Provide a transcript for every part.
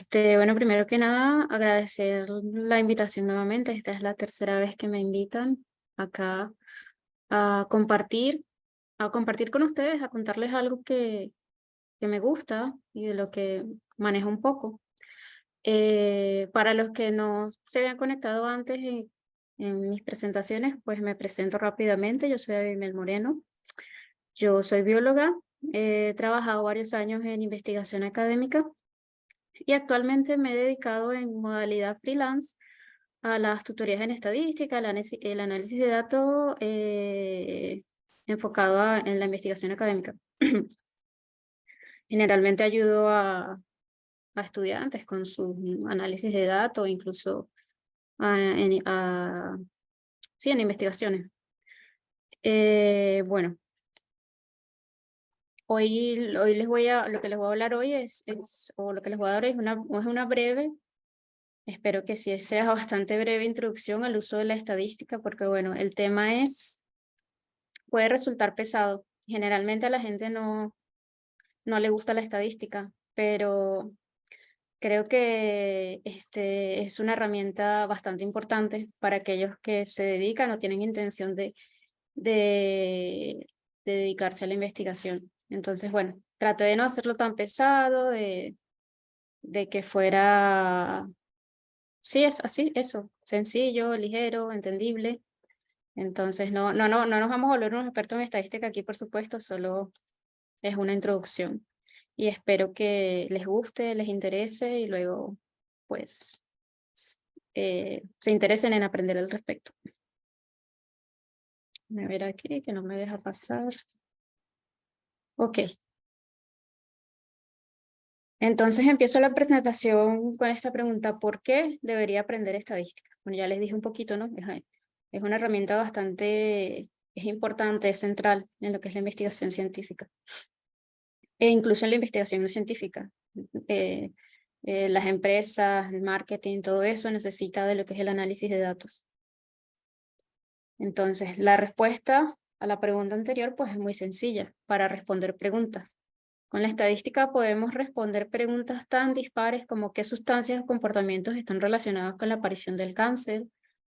Bueno, primero que nada, agradecer la invitación nuevamente. Esta es la tercera vez que me invitan acá a compartir, a compartir con ustedes, a contarles algo que me gusta y de lo que manejo un poco. Para los que no se habían conectado antes en mis presentaciones, pues me presento rápidamente. Yo soy Abimel Moreno. Yo soy bióloga. He trabajado varios años en investigación académica y actualmente me he dedicado en modalidad freelance a las tutorías en estadística, el análisis de datos enfocado en la investigación académica. Generalmente ayudo a estudiantes con su análisis de datos, incluso sí, en investigaciones. Bueno, hoy lo que les voy a hablar hoy o lo que les voy a dar es una breve. Espero que sí sea bastante breve introducción al uso de la estadística, porque bueno, el tema puede resultar pesado. Generalmente a la gente no le gusta la estadística, pero creo que es una herramienta bastante importante para aquellos que se dedican o tienen intención de, de dedicarse a la investigación. Entonces, bueno, traté de no hacerlo tan pesado, de que fuera. Sí, es así, eso, sencillo, ligero, entendible. Entonces, no nos vamos a volver unos expertos en estadística aquí, por supuesto, solo es una introducción. Y espero que les guste, les interese y luego, pues, se interesen en aprender al respecto. A ver aquí, que no me deja pasar. Ok. Entonces empiezo la presentación con esta pregunta: ¿por qué debería aprender estadística? Bueno, ya les dije un poquito, ¿no? Es una herramienta es importante, es central en lo que es la investigación científica, e incluso en la investigación no científica. Eh, las empresas, el marketing, todo eso necesita de lo que es el análisis de datos. Entonces, la respuesta a la pregunta anterior, pues es muy sencilla: para responder preguntas. Con la estadística podemos responder preguntas tan dispares como qué sustancias o comportamientos están relacionados con la aparición del cáncer,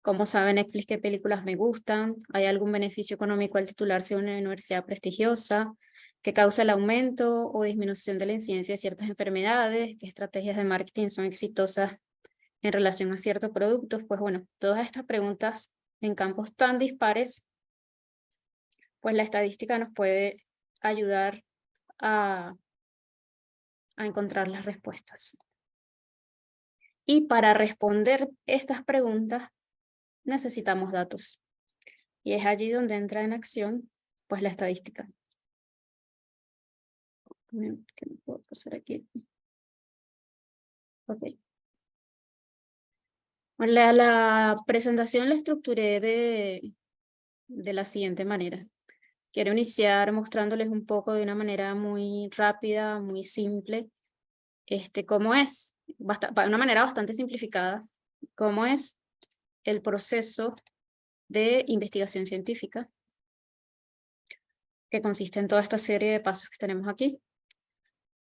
cómo sabe Netflix qué películas me gustan, hay algún beneficio económico al titularse de una universidad prestigiosa, qué causa el aumento o disminución de la incidencia de ciertas enfermedades, qué estrategias de marketing son exitosas en relación a ciertos productos. Pues bueno, todas estas preguntas en campos tan dispares, pues la estadística nos puede ayudar a encontrar las respuestas. Y para responder estas preguntas necesitamos datos. Y es allí donde entra en acción, pues, la estadística. ¿Qué me puedo pasar aquí? Ok. Bueno, la presentación la estructuré de la siguiente manera. Quiero iniciar mostrándoles un poco de una manera muy rápida, muy simple, cómo es, de una manera bastante simplificada, cómo es el proceso de investigación científica, que consiste en toda esta serie de pasos que tenemos aquí.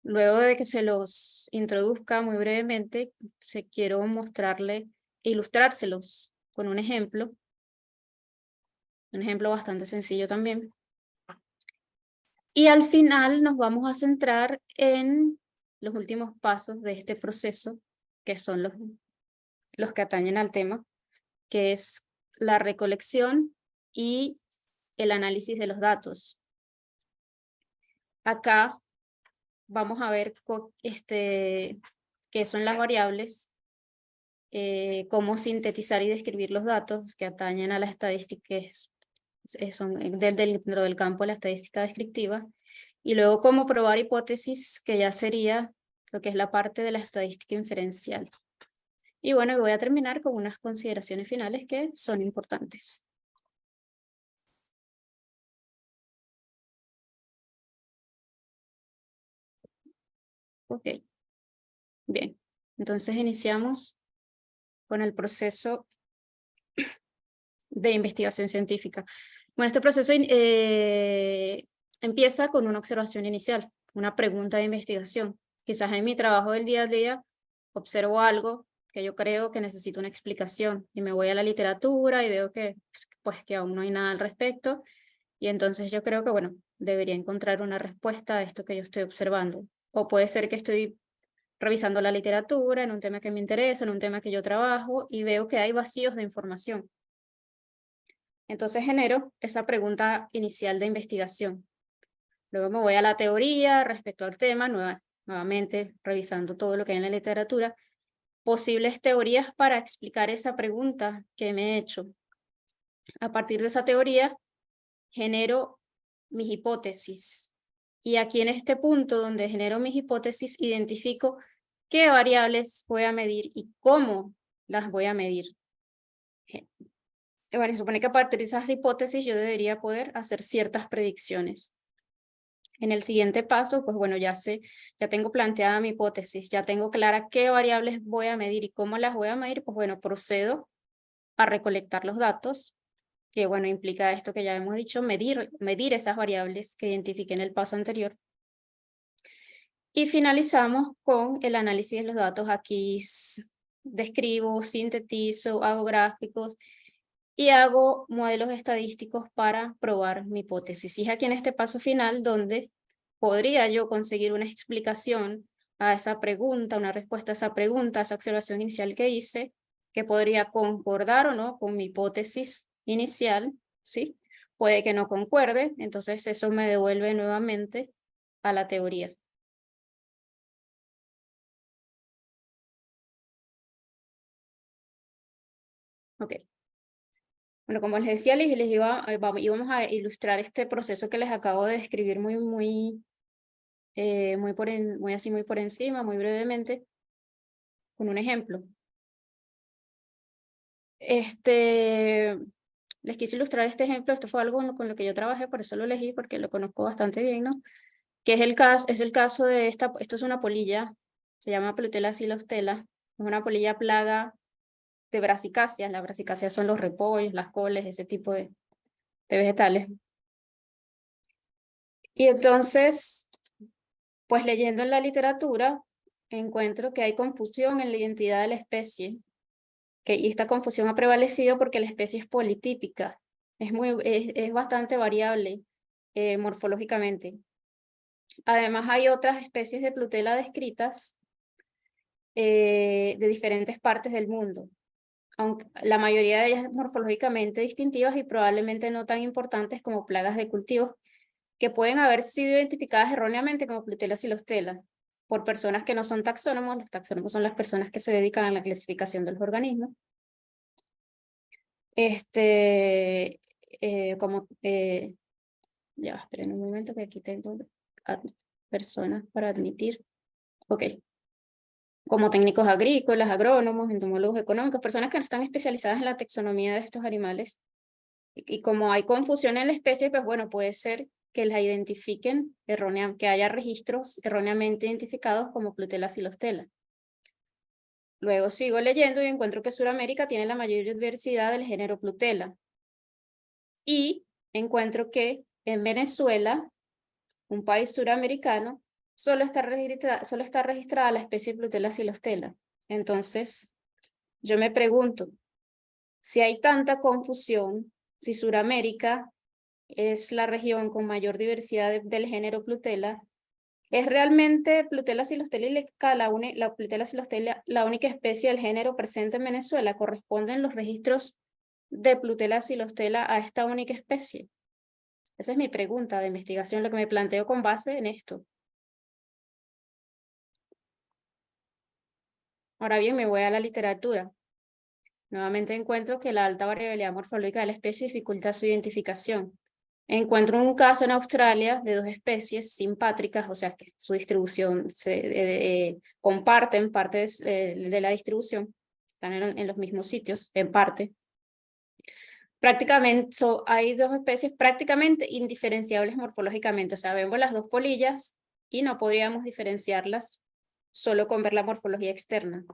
Luego de que se los introduzca muy brevemente, quiero ilustrárselos con un ejemplo bastante sencillo también. Y al final nos vamos a centrar en los últimos pasos de este proceso, que son los que atañen al tema, que es la recolección y el análisis de los datos. Acá vamos a ver qué son las variables, cómo sintetizar y describir los datos que atañen a la estadística, son dentro del campo de la estadística descriptiva, y luego cómo probar hipótesis, que ya sería lo que es la parte de la estadística inferencial. Y bueno, voy a terminar con unas consideraciones finales que son importantes. Ok, bien. Entonces iniciamos con el proceso de investigación científica. Bueno, este proceso empieza con una observación inicial, una pregunta de investigación. Quizás en mi trabajo del día a día observo algo que yo creo que necesita una explicación y me voy a la literatura y veo que, pues, que aún no hay nada al respecto y entonces yo creo que, bueno, debería encontrar una respuesta a esto que yo estoy observando. O puede ser que estoy revisando la literatura en un tema que me interesa, en un tema que yo trabajo y veo que hay vacíos de información. Entonces genero esa pregunta inicial de investigación. Luego me voy a la teoría respecto al tema, nuevamente revisando todo lo que hay en la literatura, posibles teorías para explicar esa pregunta que me he hecho. A partir de esa teoría, genero mis hipótesis. Y aquí en este punto donde genero mis hipótesis, identifico qué variables voy a medir y cómo las voy a medir. Bueno, se supone que a partir de esas hipótesis yo debería poder hacer ciertas predicciones. En el siguiente paso, pues bueno, ya tengo planteada mi hipótesis, ya tengo clara qué variables voy a medir y cómo las voy a medir, pues bueno, procedo a recolectar los datos, que bueno, implica esto que ya hemos dicho, medir esas variables que identifiqué en el paso anterior. Y finalizamos con el análisis de los datos. Aquí describo, sintetizo, hago gráficos y hago modelos estadísticos para probar mi hipótesis. Y es aquí en este paso final donde podría yo conseguir una explicación a esa pregunta, una respuesta a esa pregunta, a esa observación inicial que hice, que podría concordar o no con mi hipótesis inicial, ¿sí? Puede que no concuerde, entonces eso me devuelve nuevamente a la teoría. Ok. Bueno, como les decía, íbamos a ilustrar este proceso que les acabo de describir muy por encima, muy brevemente, con un ejemplo. Les quise ilustrar este ejemplo, esto fue algo con lo que yo trabajé, por eso lo elegí, porque lo conozco bastante bien, ¿no? Que es el caso de esto es una polilla, se llama Plutela silostela, es una polilla plaga de brasicáceas. Las brasicáceas son los repollos, las coles, ese tipo de vegetales. Y entonces, pues leyendo en la literatura, encuentro que hay confusión en la identidad de la especie, y esta confusión ha prevalecido porque la especie es politípica, es bastante variable morfológicamente. Además, hay otras especies de Plutela descritas de diferentes partes del mundo, aunque la mayoría de ellas morfológicamente distintivas y probablemente no tan importantes como plagas de cultivos, que pueden haber sido identificadas erróneamente como Plutela silostela por personas que no son taxónomos. Los taxónomos son las personas que se dedican a la clasificación de los organismos. Ya, esperen un momento que aquí tengo personas para admitir. Ok. Como técnicos agrícolas, agrónomos, entomólogos económicos, personas que no están especializadas en la taxonomía de estos animales. Y como hay confusión en la especie, pues bueno, puede ser que la identifiquen erróneamente, que haya registros erróneamente identificados como Plutela silostela. Luego sigo leyendo y encuentro que Sudamérica tiene la mayor diversidad del género Plutela. Y encuentro que en Venezuela, un país suramericano, solo está registrada la especie Plutela silostela. Entonces, yo me pregunto, si hay tanta confusión, si Suramérica es la región con mayor diversidad del género Plutela, ¿es realmente Plutela silostelica la Plutela silostela la única especie del género presente en Venezuela? ¿Corresponden los registros de Plutela silostela a esta única especie? Esa es mi pregunta de investigación, lo que me planteo con base en esto. Ahora bien, me voy a la literatura. Nuevamente encuentro que la alta variabilidad morfológica de la especie dificulta su identificación. Encuentro un caso en Australia de dos especies simpátricas, o sea que su distribución comparten parte de la distribución, están en los mismos sitios, en parte. Prácticamente hay dos especies prácticamente indiferenciables morfológicamente, o sea, vemos las dos polillas y no podríamos diferenciarlas solo con ver la morfología externa,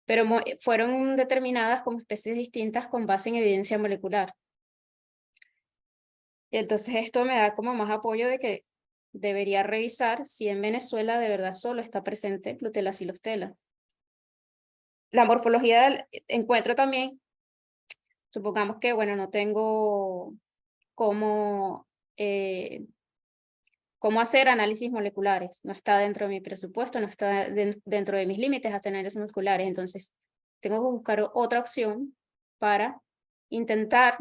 pero fueron determinadas como especies distintas con base en evidencia molecular. Entonces esto me da como más apoyo de que debería revisar si en Venezuela de verdad solo está presente Plutela silostela. La morfología encuentro también, supongamos que, bueno, no tengo cómo, cómo hacer análisis moleculares, no está dentro de mi presupuesto, no está dentro de mis límites hacer análisis moleculares, entonces tengo que buscar otra opción para intentar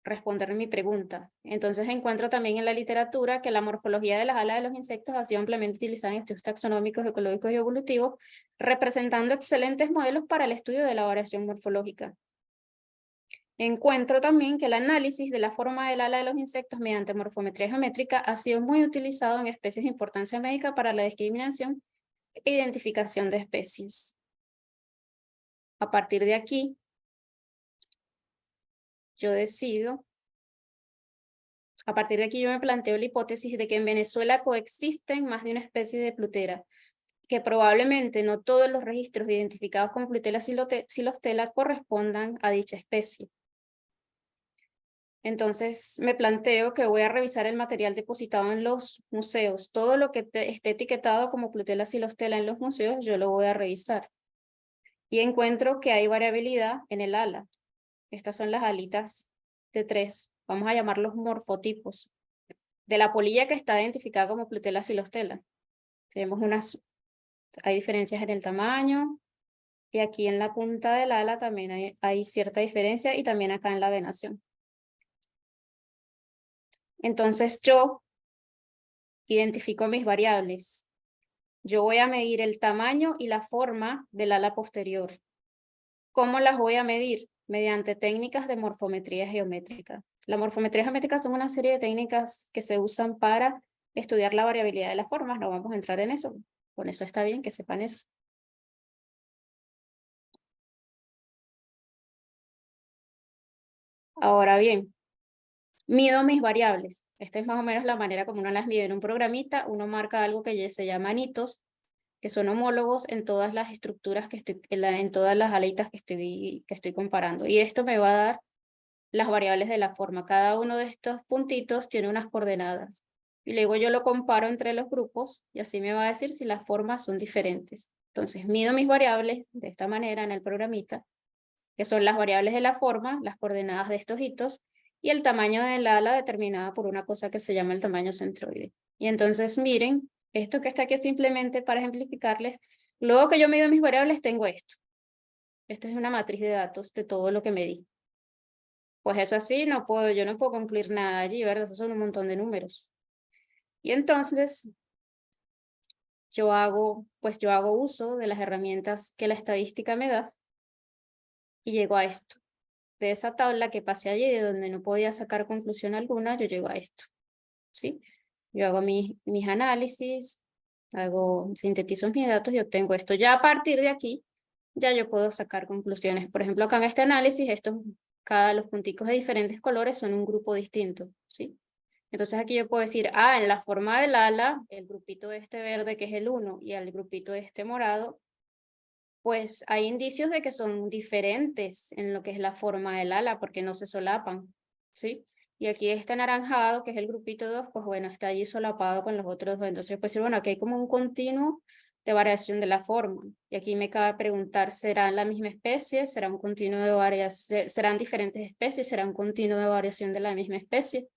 responder mi pregunta. Entonces encuentro también en la literatura que la morfología de las alas de los insectos ha sido ampliamente utilizada en estudios taxonómicos, ecológicos y evolutivos, representando excelentes modelos para el estudio de la variación morfológica. Encuentro también que el análisis de la forma del ala de los insectos mediante morfometría geométrica ha sido muy utilizado en especies de importancia médica para la discriminación e identificación de especies. A partir de aquí, yo decido, a partir de aquí yo me planteo la hipótesis de que en Venezuela coexisten más de una especie de Plutera, que probablemente no todos los registros identificados como Plutela silostela correspondan a dicha especie. Entonces me planteo que voy a revisar el material depositado en los museos. Todo lo que esté etiquetado como Plutela silostela en los museos, yo lo voy a revisar. Y encuentro que hay variabilidad en el ala. Estas son las alitas de 3, vamos a llamarlos morfotipos, de la polilla que está identificada como Plutela silostela. Hay diferencias en el tamaño, y aquí en la punta del ala también hay cierta diferencia, y también acá en la venación. Entonces yo identifico mis variables. Yo voy a medir el tamaño y la forma del ala posterior. ¿Cómo las voy a medir? Mediante técnicas de morfometría geométrica. La morfometría geométrica son una serie de técnicas que se usan para estudiar la variabilidad de las formas. No vamos a entrar en eso. Con eso está bien que sepan eso. Ahora bien, mido mis variables. Esta es más o menos la manera como uno las mide en un programita. Uno marca algo que ya se llama hitos, que son homólogos en todas las estructuras que estoy, en todas las alitas que estoy comparando. Y esto me va a dar las variables de la forma. Cada uno de estos puntitos tiene unas coordenadas. Y luego yo lo comparo entre los grupos y así me va a decir si las formas son diferentes. Entonces mido mis variables de esta manera en el programita, que son las variables de la forma, las coordenadas de estos hitos, y el tamaño del ala determinada por una cosa que se llama el tamaño centroide. Y entonces miren, esto que está aquí es simplemente para ejemplificarles. Luego que yo mido mis variables, tengo esto. Esto es una matriz de datos de todo lo que medí. Pues es así, yo no puedo concluir nada allí, ¿verdad? Esos son un montón de números. Y entonces yo hago uso de las herramientas que la estadística me da y llego a esto. De esa tabla que pasé allí, de donde no podía sacar conclusión alguna, yo llego a esto, ¿sí? Yo hago mis análisis, sintetizo mis datos y obtengo esto. Ya a partir de aquí, ya yo puedo sacar conclusiones. Por ejemplo, acá en este análisis, los punticos de diferentes colores son un grupo distinto, ¿sí? Entonces aquí yo puedo decir, en la forma del ala, el grupito de este verde que es el 1 y el grupito de este morado, pues hay indicios de que son diferentes en lo que es la forma del ala, porque no se solapan, ¿sí? Y aquí este anaranjado, que es el grupito 2, pues bueno, está allí solapado con los otros dos. Entonces, pues bueno, aquí hay como un continuo de variación de la forma. Y aquí me cabe preguntar, ¿serán la misma especie? ¿Será un continuo de variación? ¿Serán diferentes especies? ¿Será un continuo de variación de la misma especie?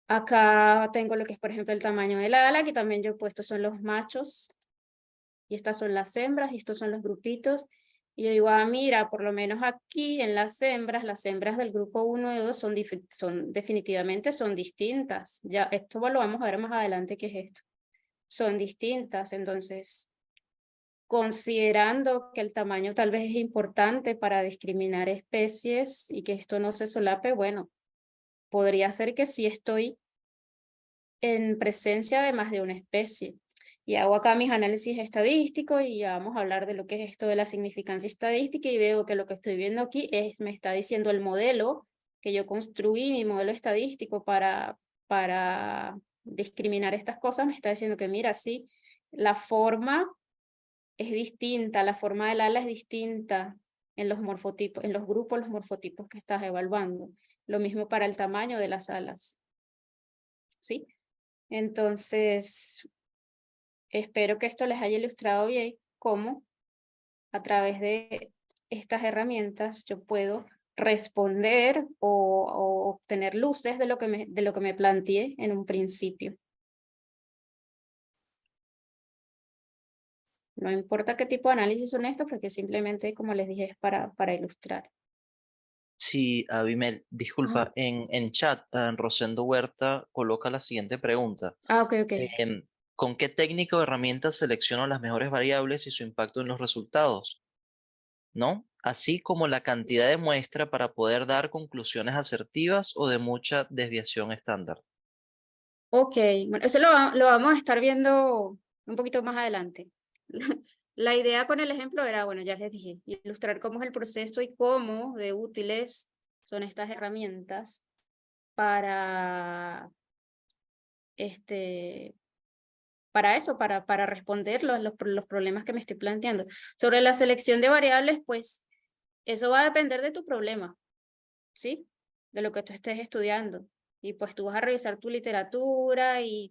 Acá tengo lo que es, por ejemplo, el tamaño del ala, que también yo he puesto son los machos, y estas son las hembras, y estos son los grupitos. Y yo digo, mira, por lo menos aquí en las hembras del grupo 1 y 2 definitivamente son distintas. Ya, esto lo vamos a ver más adelante qué es esto. Son distintas, entonces, considerando que el tamaño tal vez es importante para discriminar especies y que esto no se solape, bueno, podría ser que sí estoy en presencia de más de una especie. Y hago acá mis análisis estadísticos y ya vamos a hablar de lo que es esto de la significancia estadística y veo que lo que estoy viendo aquí me está diciendo el modelo que yo construí, mi modelo estadístico para discriminar estas cosas, me está diciendo que mira, sí, la forma es distinta, la forma del ala es distinta en los morfotipos, en los grupos, los morfotipos que estás evaluando. Lo mismo para el tamaño de las alas, ¿sí? Entonces, espero que esto les haya ilustrado bien cómo a través de estas herramientas yo puedo responder o obtener luces de lo que me planteé en un principio. No importa qué tipo de análisis son estos, porque simplemente, como les dije, es para ilustrar. Sí, Abimel, Ajá. disculpa, en chat, Rosendo Huerta coloca la siguiente pregunta. Ah, ok, ok. ¿Con qué técnica o herramienta selecciono las mejores variables y su impacto en los resultados? ¿No? Así como la cantidad de muestra para poder dar conclusiones asertivas o de mucha desviación estándar. Ok, bueno, eso lo vamos a estar viendo un poquito más adelante. La idea con el ejemplo era, bueno, ya les dije, ilustrar cómo es el proceso y cómo de útiles son estas herramientas para, este, para eso, para responder los problemas que me estoy planteando. Sobre la selección de variables, pues eso va a depender de tu problema, ¿sí? De lo que tú estés estudiando. Y pues tú vas a revisar tu literatura y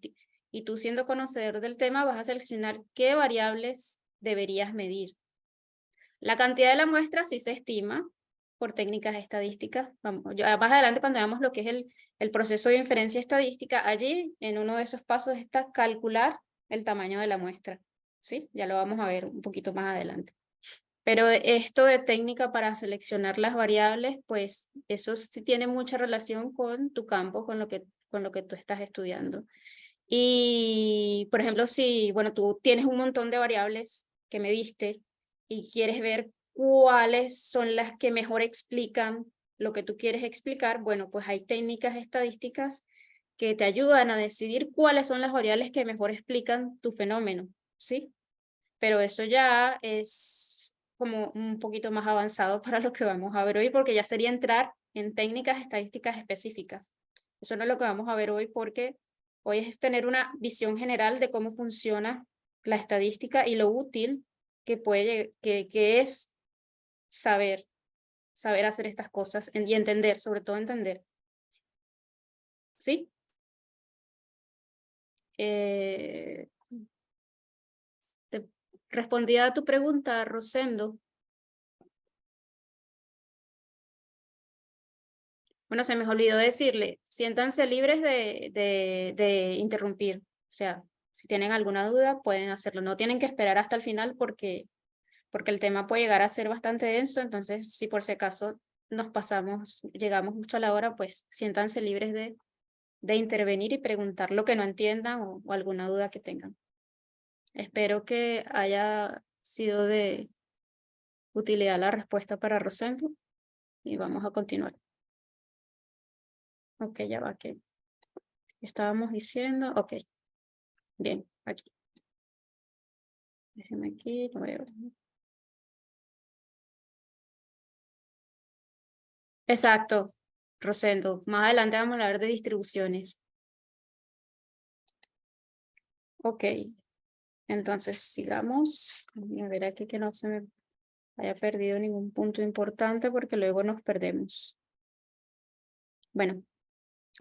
tú siendo conocedor del tema vas a seleccionar qué variables deberías medir. La cantidad de la muestra sí se estima por técnicas estadísticas. Vamos, más adelante cuando veamos lo que es el proceso de inferencia estadística, allí en uno de esos pasos está calcular el tamaño de la muestra. ¿Sí? Ya lo vamos a ver un poquito más adelante. Pero esto de técnica para seleccionar las variables, pues eso sí tiene mucha relación con tu campo, con lo que tú estás estudiando. Y, por ejemplo, si, bueno, tú tienes un montón de variables que me diste y quieres ver cuáles son las que mejor explican lo que tú quieres explicar, bueno, pues hay técnicas estadísticas que te ayudan a decidir cuáles son las variables que mejor explican tu fenómeno, ¿sí? Pero eso ya es como un poquito más avanzado para lo que vamos a ver hoy, porque ya sería entrar en técnicas estadísticas específicas. Eso no es lo que vamos a ver hoy, porque hoy es tener una visión general de cómo funciona la estadística y lo útil que es saber, saber hacer estas cosas y entender, sobre todo entender. ¿Sí? Eh, te respondí a tu pregunta, Rosendo. Bueno, se me olvidó decirle, siéntanse libres de interrumpir. O sea, si tienen alguna duda, pueden hacerlo. No tienen que esperar hasta el final porque el tema puede llegar a ser bastante denso. Entonces, si por si acaso nos pasamos, llegamos justo a la hora, pues siéntanse libres de intervenir y preguntar lo que no entiendan o alguna duda que tengan. Espero que haya sido de utilidad la respuesta para Rosendo y vamos a continuar. Ok, ya va, que estábamos diciendo. Ok. Bien, aquí. Déjeme aquí, lo veo. Exacto, Rosendo. Más adelante vamos a hablar de distribuciones. Ok, entonces sigamos. A ver aquí que no se me haya perdido ningún punto importante porque luego nos perdemos. Bueno,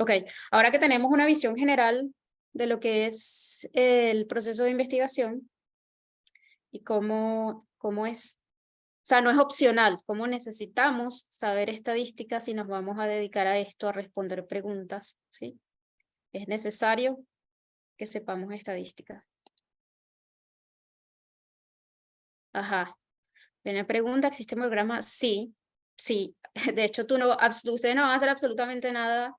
ok. Ahora que tenemos una visión general de lo que es el proceso de investigación y cómo es. O sea, no es opcional, cómo necesitamos saber estadísticas si nos vamos a dedicar a esto, a responder preguntas, ¿sí? Es necesario que sepamos estadísticas. Ajá. Viene pregunta, ¿existe un programa? Sí, sí. De hecho, ustedes no van a hacer absolutamente nada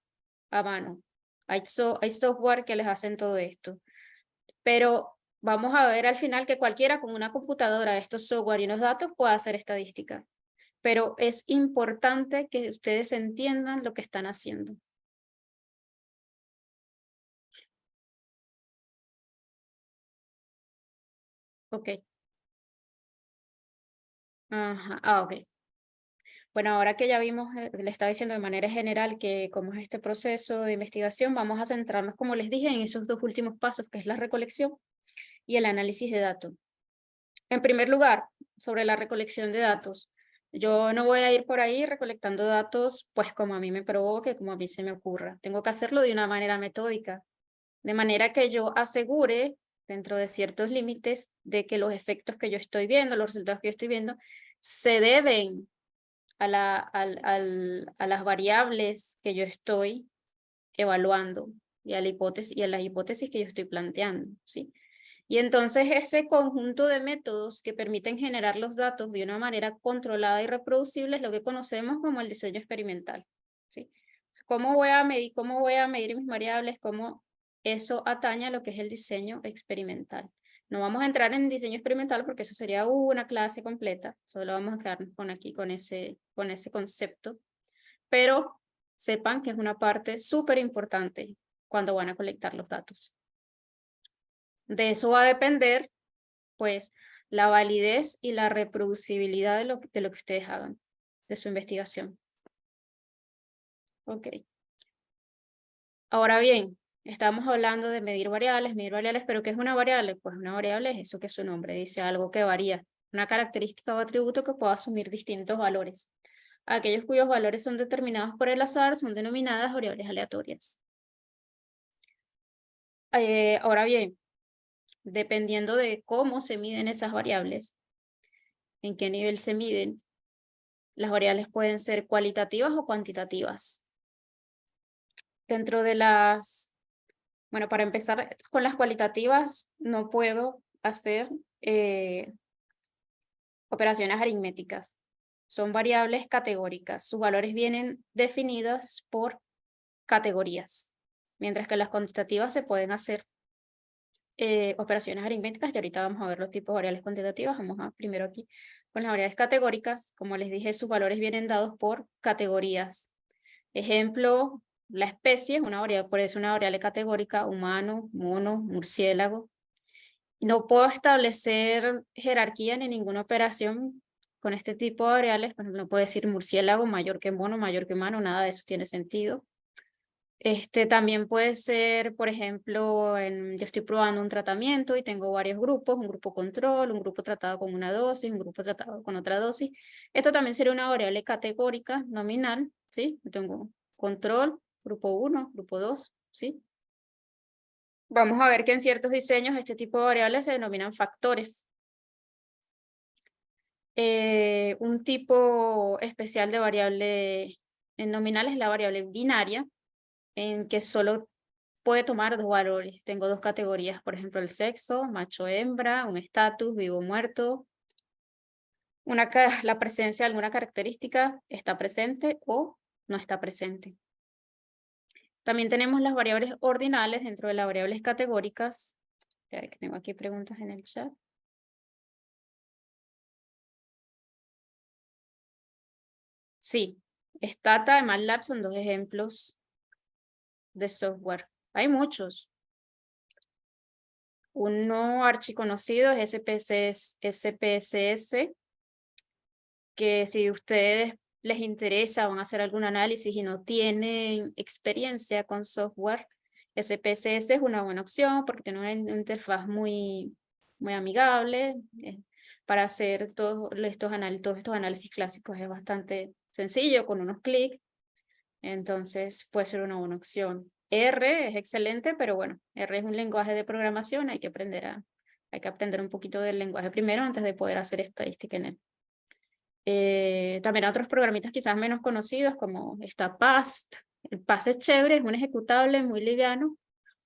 a mano. Hay software que les hacen todo esto. Pero vamos a ver al final que cualquiera con una computadora, estos software y unos datos puede hacer estadística. Pero es importante que ustedes entiendan lo que están haciendo. Ok. Ajá. Ah, ok. Bueno, ahora que ya vimos, le estaba diciendo de manera general que cómo es este proceso de investigación, vamos a centrarnos, como les dije, en esos dos últimos pasos, que es la recolección y el análisis de datos. En primer lugar, sobre la recolección de datos. Yo no voy a ir por ahí recolectando datos pues como a mí me provoque, como a mí se me ocurra. Tengo que hacerlo de una manera metódica, de manera que yo asegure dentro de ciertos límites de que los efectos que yo estoy viendo, los resultados que yo estoy viendo, se deben a las variables que yo estoy evaluando y a las hipótesis que yo estoy planteando, ¿sí? Y entonces ese conjunto de métodos que permiten generar los datos de una manera controlada y reproducible es lo que conocemos como el diseño experimental, ¿sí? ¿Cómo voy a medir mis variables? ¿Cómo eso atañe a lo que es el diseño experimental? No vamos a entrar en diseño experimental porque eso sería una clase completa, solo vamos a quedarnos con ese concepto, pero sepan que es una parte súper importante cuando van a colectar los datos. De eso va a depender, pues, la validez y la reproducibilidad de lo que ustedes hagan, de su investigación. Ok. Ahora bien, estamos hablando de medir variables, pero ¿qué es una variable? Pues una variable es eso que su nombre dice, algo que varía, una característica o atributo que pueda asumir distintos valores. Aquellos cuyos valores son determinados por el azar son denominadas variables aleatorias. Ahora bien, dependiendo de cómo se miden esas variables, en qué nivel se miden, las variables pueden ser cualitativas o cuantitativas. Dentro de bueno, para empezar con las cualitativas, no puedo hacer operaciones aritméticas. Son variables categóricas. Sus valores vienen definidos por categorías, mientras que las cuantitativas se pueden hacer operaciones aritméticas, y ahorita vamos a ver los tipos de variables cuantitativas. Vamos a primero aquí con las variables categóricas. Como les dije, sus valores vienen dados por categorías. Ejemplo, la especie es una variable, por eso una variable categórica: humano, mono, murciélago. No puedo establecer jerarquía ni ninguna operación con este tipo de variables. Por ejemplo, no puedo decir murciélago mayor que mono, mayor que humano, nada de eso tiene sentido. También puede ser, por ejemplo, yo estoy probando un tratamiento y tengo varios grupos, un grupo control, un grupo tratado con una dosis, un grupo tratado con otra dosis. Esto también sería una variable categórica nominal, ¿sí? Yo tengo control, grupo 1, grupo 2, ¿sí? Vamos a ver que en ciertos diseños este tipo de variables se denominan factores. Un tipo especial de variable nominal es la variable binaria, en que solo puede tomar dos valores. Tengo dos categorías, por ejemplo, el sexo, macho, hembra, un estatus, vivo, muerto. La presencia de alguna característica está presente o no está presente. También tenemos las variables ordinales dentro de las variables categóricas. Espera, que tengo aquí preguntas en el chat. Sí, Stata y MATLAB son dos ejemplos de software. Hay muchos. Uno archiconocido es SPSS, que si a ustedes les interesa, van a hacer algún análisis y no tienen experiencia con software, SPSS es una buena opción porque tiene una interfaz muy amigable. Para hacer todos estos análisis clásicos es bastante sencillo, con unos clics. Entonces puede ser una buena opción. R es excelente, pero bueno, R es un lenguaje de programación, hay que aprender un poquito del lenguaje primero antes de poder hacer estadística en él. También otros programitas quizás menos conocidos, como está PAST. El PAST es chévere, es un ejecutable muy liviano.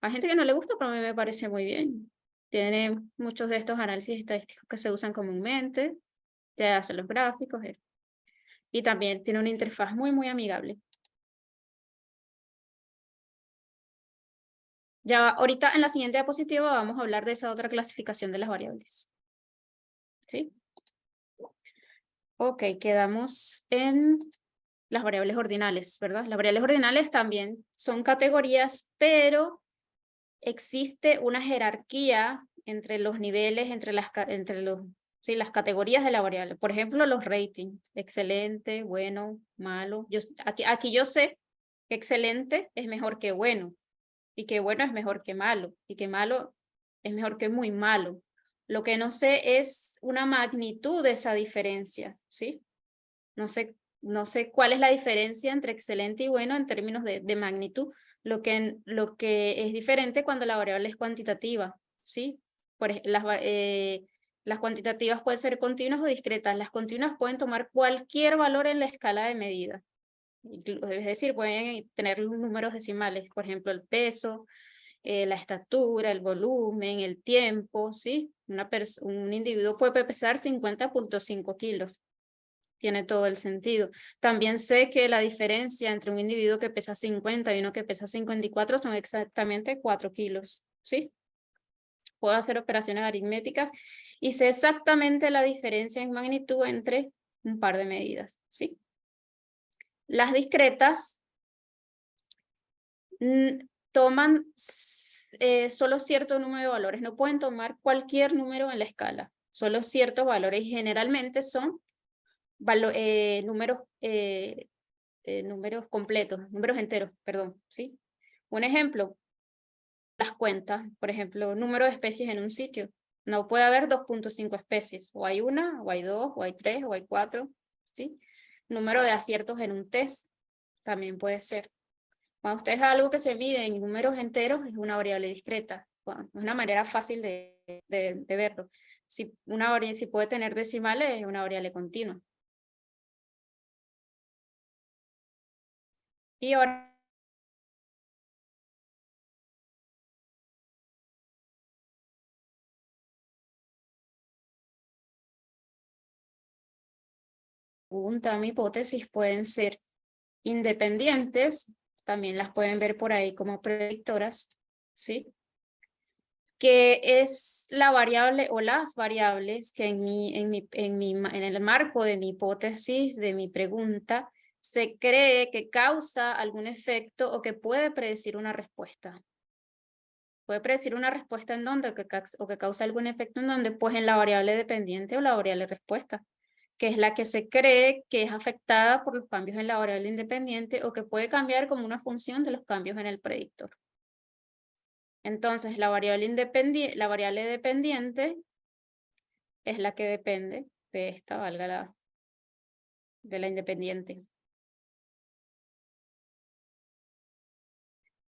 Hay gente que no le gusta, pero a mí me parece muy bien. Tiene muchos de estos análisis estadísticos que se usan comúnmente, te hace los gráficos, y también tiene una interfaz muy amigable. Ya ahorita en la siguiente diapositiva vamos a hablar de esa otra clasificación de las variables. ¿Sí? Ok, quedamos en las variables ordinales, ¿verdad? Las variables ordinales también son categorías, pero existe una jerarquía entre los niveles, entre las categorías de la variable. Por ejemplo, los ratings: excelente, bueno, malo. Aquí yo sé que excelente es mejor que bueno, y que bueno es mejor que malo, y que malo es mejor que muy malo. Lo que no sé es una magnitud de esa diferencia, ¿sí? No sé cuál es la diferencia entre excelente y bueno en términos de magnitud. Lo que es diferente cuando la variable es cuantitativa, ¿sí? Las cuantitativas pueden ser continuas o discretas. Las continuas pueden tomar cualquier valor en la escala de medida. Es decir, pueden tener números decimales, por ejemplo, el peso, la estatura, el volumen, el tiempo, ¿sí? Un individuo puede pesar 50.5 kilos. Tiene todo el sentido. También sé que la diferencia entre un individuo que pesa 50 y uno que pesa 54 son exactamente 4 kilos, ¿sí? Puedo hacer operaciones aritméticas y sé exactamente la diferencia en magnitud entre un par de medidas, ¿sí? Las discretas toman solo cierto número de valores, no pueden tomar cualquier número en la escala, solo ciertos valores y generalmente son números, números completos, números enteros, perdón, ¿sí? Un ejemplo, las cuentas, por ejemplo, número de especies en un sitio. No puede haber 2.5 especies, o hay una, o hay dos, o hay tres, o hay cuatro, ¿sí? Número de aciertos en un test también puede ser. Cuando usted es algo que se mide en números enteros, es una variable discreta. Bueno, es una manera fácil de verlo. Si puede tener decimales, es una variable continua. Y ahora pregunta, mi hipótesis pueden ser independientes, también las pueden ver por ahí como predictoras, ¿sí? Que es la variable o las variables que en el marco de mi hipótesis, de mi pregunta, se cree que causa algún efecto o que puede predecir una respuesta. Puede predecir una respuesta en dónde o que causa algún efecto en dónde, pues en la variable dependiente o la variable respuesta, que es la que se cree que es afectada por los cambios en la variable independiente o que puede cambiar como una función de los cambios en el predictor. Entonces, la variable dependiente es la que depende de esta, de la independiente.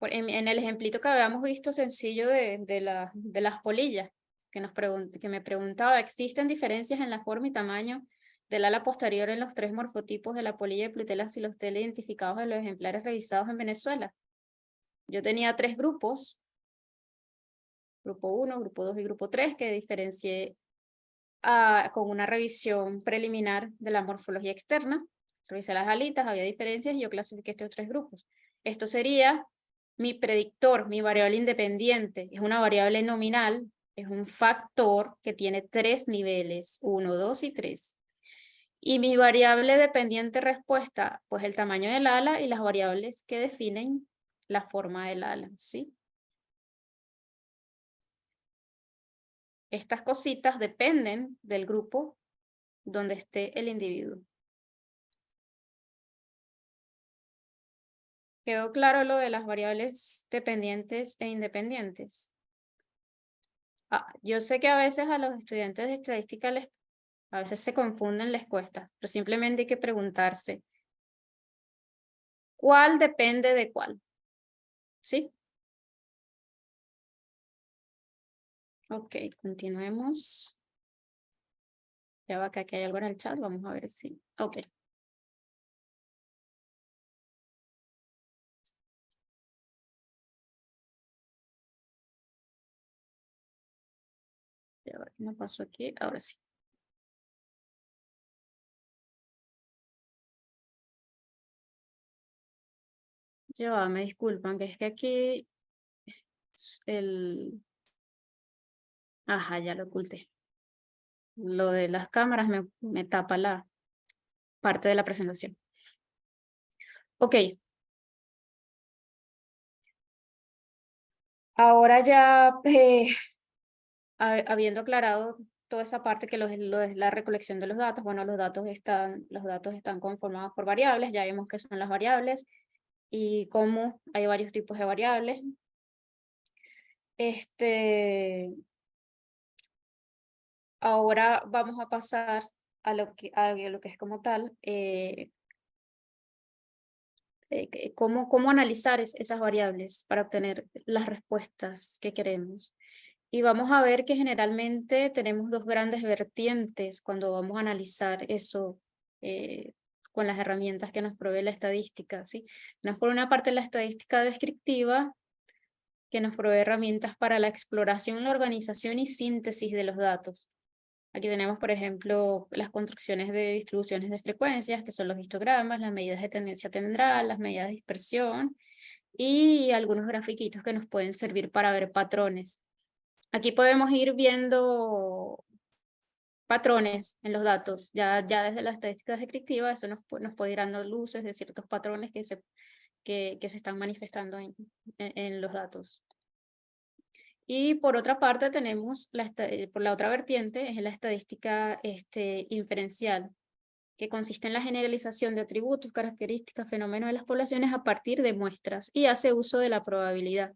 En el ejemplito que habíamos visto sencillo de las polillas, que me preguntaba, ¿existen diferencias en la forma y tamaño del ala posterior en los tres morfotipos de la polilla de Plutela silostela identificados en los ejemplares revisados en Venezuela? Yo tenía 3 grupos, grupo 1, grupo 2 y grupo 3, que diferencié con una revisión preliminar de la morfología externa. Revisé las alitas, había diferencias y yo clasifiqué estos 3 grupos. Esto sería mi predictor, mi variable independiente. Es una variable nominal, es un factor que tiene 3 niveles, 1, 2 y 3. Y mi variable dependiente respuesta, pues el tamaño del ala y las variables que definen la forma del ala, ¿sí? Estas cositas dependen del grupo donde esté el individuo. ¿Quedó claro lo de las variables dependientes e independientes? Yo sé que a veces a los estudiantes de estadística a veces se confunden, les cuesta, pero simplemente hay que preguntarse, ¿cuál depende de cuál? ¿Sí? Ok, continuemos. Ya va que aquí hay algo en el chat, vamos a ver si... Ok. Ya va, ¿qué me pasó aquí? Ahora sí. Ya va, me disculpan, que es que aquí el... Ajá, ya lo oculté. Lo de las cámaras me tapa la parte de la presentación. Ok. Ahora ya, habiendo aclarado toda esa parte que lo es la recolección de los datos, bueno, los datos están conformados por variables, ya vimos qué son las variables y cómo hay varios tipos de variables. Ahora vamos a pasar a lo que es como tal, cómo analizar esas variables para obtener las respuestas que queremos. Y vamos a ver que generalmente tenemos dos grandes vertientes cuando vamos a analizar eso con las herramientas que nos provee la estadística, ¿sí? No es por una parte la estadística descriptiva, que nos provee herramientas para la exploración, la organización y síntesis de los datos. Aquí tenemos, por ejemplo, las construcciones de distribuciones de frecuencias, que son los histogramas, las medidas de tendencia tendral, las medidas de dispersión y algunos grafiquitos que nos pueden servir para ver patrones. Aquí podemos ir viendo patrones en los datos, ya desde la estadística descriptiva, eso nos puede ir dando luces de ciertos patrones que se están manifestando en los datos. Y por otra parte tenemos, por la otra vertiente, es la estadística inferencial, que consiste en la generalización de atributos, características, fenómenos de las poblaciones a partir de muestras y hace uso de la probabilidad.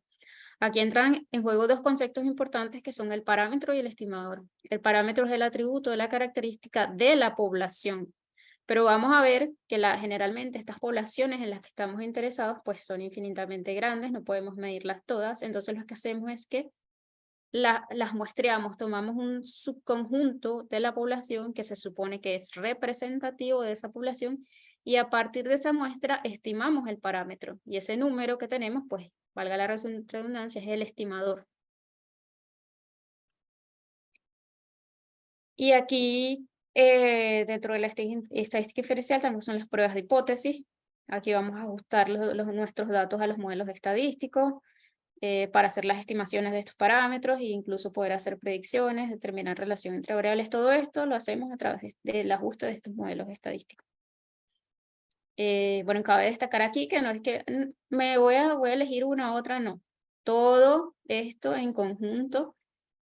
Aquí entran en juego dos conceptos importantes que son el parámetro y el estimador. El parámetro es el atributo de la característica de la población, pero vamos a ver que generalmente estas poblaciones en las que estamos interesados pues son infinitamente grandes, no podemos medirlas todas, entonces lo que hacemos es que las muestreamos, tomamos un subconjunto de la población que se supone que es representativo de esa población y a partir de esa muestra estimamos el parámetro y ese número que tenemos, pues valga la redundancia, es el estimador. Y aquí dentro de la estadística diferencial también son las pruebas de hipótesis. Aquí vamos a ajustar nuestros datos a los modelos estadísticos para hacer las estimaciones de estos parámetros e incluso poder hacer predicciones, determinar relación entre variables. Todo esto lo hacemos a través del ajuste de estos modelos estadísticos. Bueno, cabe destacar aquí que no es que voy a elegir una u otra, no. Todo esto en conjunto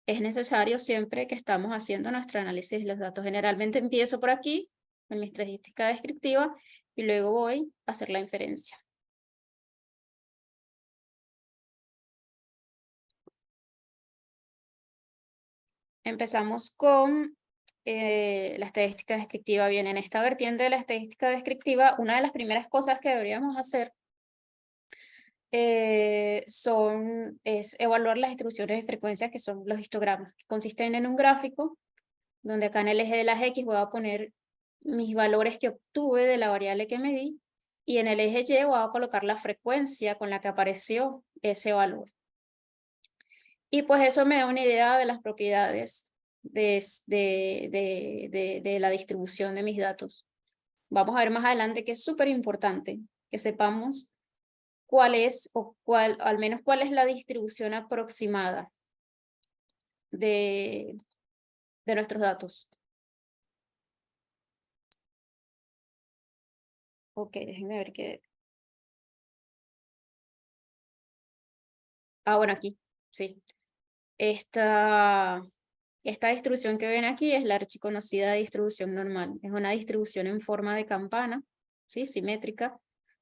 es necesario siempre que estamos haciendo nuestro análisis de los datos. Generalmente empiezo por aquí, en mi estadística descriptiva, y luego voy a hacer la inferencia. Empezamos con la estadística descriptiva. Bien, en esta vertiente de la estadística descriptiva, una de las primeras cosas que deberíamos hacer es evaluar las distribuciones de frecuencias, que son los histogramas, que consisten en un gráfico, donde acá en el eje de las X voy a poner mis valores que obtuve de la variable que medí, y en el eje Y voy a colocar la frecuencia con la que apareció ese valor. Y pues eso me da una idea de las propiedades de la distribución de mis datos. Vamos a ver más adelante que es súper importante que sepamos cuál es, al menos cuál es la distribución aproximada de nuestros datos. Ok, déjenme ver qué. Ah, bueno, aquí, sí. Esta distribución que ven aquí es la archiconocida distribución normal. Es una distribución en forma de campana, ¿sí? Simétrica,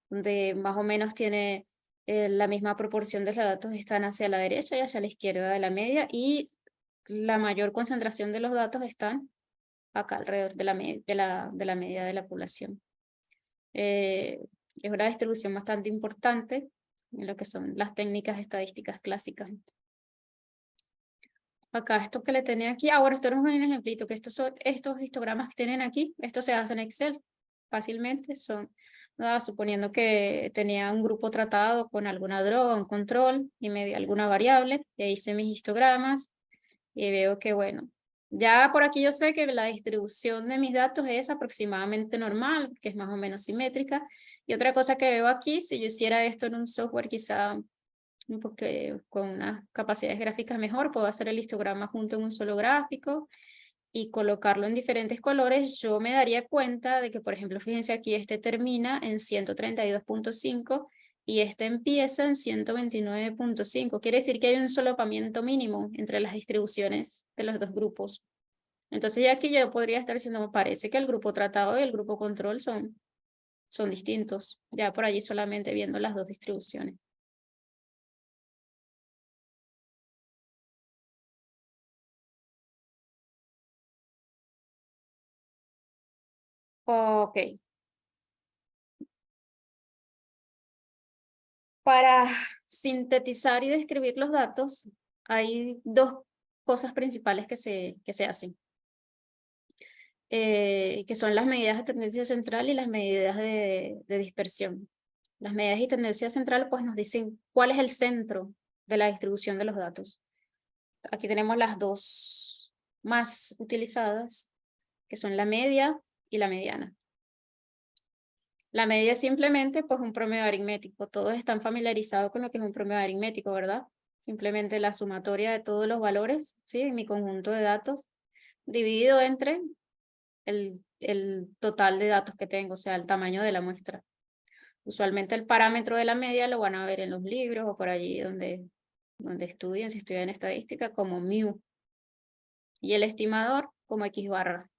donde más o menos tiene la misma proporción de los datos están hacia la derecha y hacia la izquierda de la media, y la mayor concentración de los datos están acá alrededor de la media de la población. Es una distribución bastante importante en lo que son las técnicas estadísticas clásicas. Acá, esto que le tenía aquí, bueno, esto no es un ejemplito, que estos histogramas que tienen aquí, esto se hace en Excel fácilmente, suponiendo que tenía un grupo tratado con alguna droga, un control, y me dio alguna variable, y ahí hice mis histogramas, y veo que, bueno, ya por aquí yo sé que la distribución de mis datos es aproximadamente normal, que es más o menos simétrica, y otra cosa que veo aquí, si yo hiciera esto en un software quizá porque con unas capacidades gráficas mejor, puedo hacer el histograma junto en un solo gráfico y colocarlo en diferentes colores. Yo me daría cuenta de que, por ejemplo, fíjense aquí, este termina en 132.5 y este empieza en 129.5. Quiere decir que hay un solapamiento mínimo entre las distribuciones de los dos grupos. Entonces ya aquí yo podría estar diciendo, me parece que el grupo tratado y el grupo control son distintos, ya por allí solamente viendo las dos distribuciones. Ok. Para sintetizar y describir los datos, hay dos cosas principales que se hacen, que son las medidas de tendencia central y las medidas de dispersión. Las medidas de tendencia central pues nos dicen cuál es el centro de la distribución de los datos. Aquí tenemos las dos más utilizadas, que son la media y la mediana. La media es simplemente pues un promedio aritmético. Todos están familiarizados con lo que es un promedio aritmético, ¿verdad? Simplemente la sumatoria de todos los valores, ¿sí? En mi conjunto de datos, dividido entre el total de datos que tengo, o sea, el tamaño de la muestra. Usualmente el parámetro de la media lo van a ver en los libros o por allí donde estudien, si estudian estadística, como mu. Y el estimador como X barra.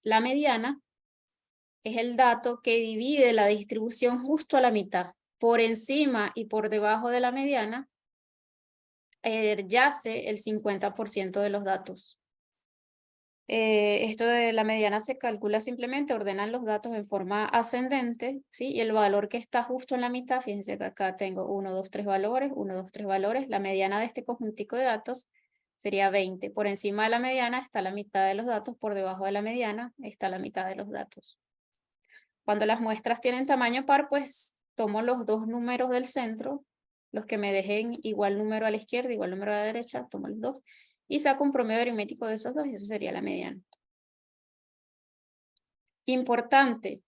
La mediana es el dato que divide la distribución justo a la mitad. Por encima y por debajo de la mediana yace el 50% de los datos. Esto de la mediana se calcula simplemente, ordenan los datos en forma ascendente, ¿sí? Y el valor que está justo en la mitad, fíjense que acá tengo 1, 2, 3 valores, 1, 2, 3 valores. La mediana de este conjuntico de datos sería 20. Por encima de la mediana está la mitad de los datos, por debajo de la mediana está la mitad de los datos. Cuando las muestras tienen tamaño par, pues tomo los dos números del centro, los que me dejen igual número a la izquierda, igual número a la derecha, tomo los dos, y saco un promedio aritmético de esos dos, y eso sería la mediana. Importante,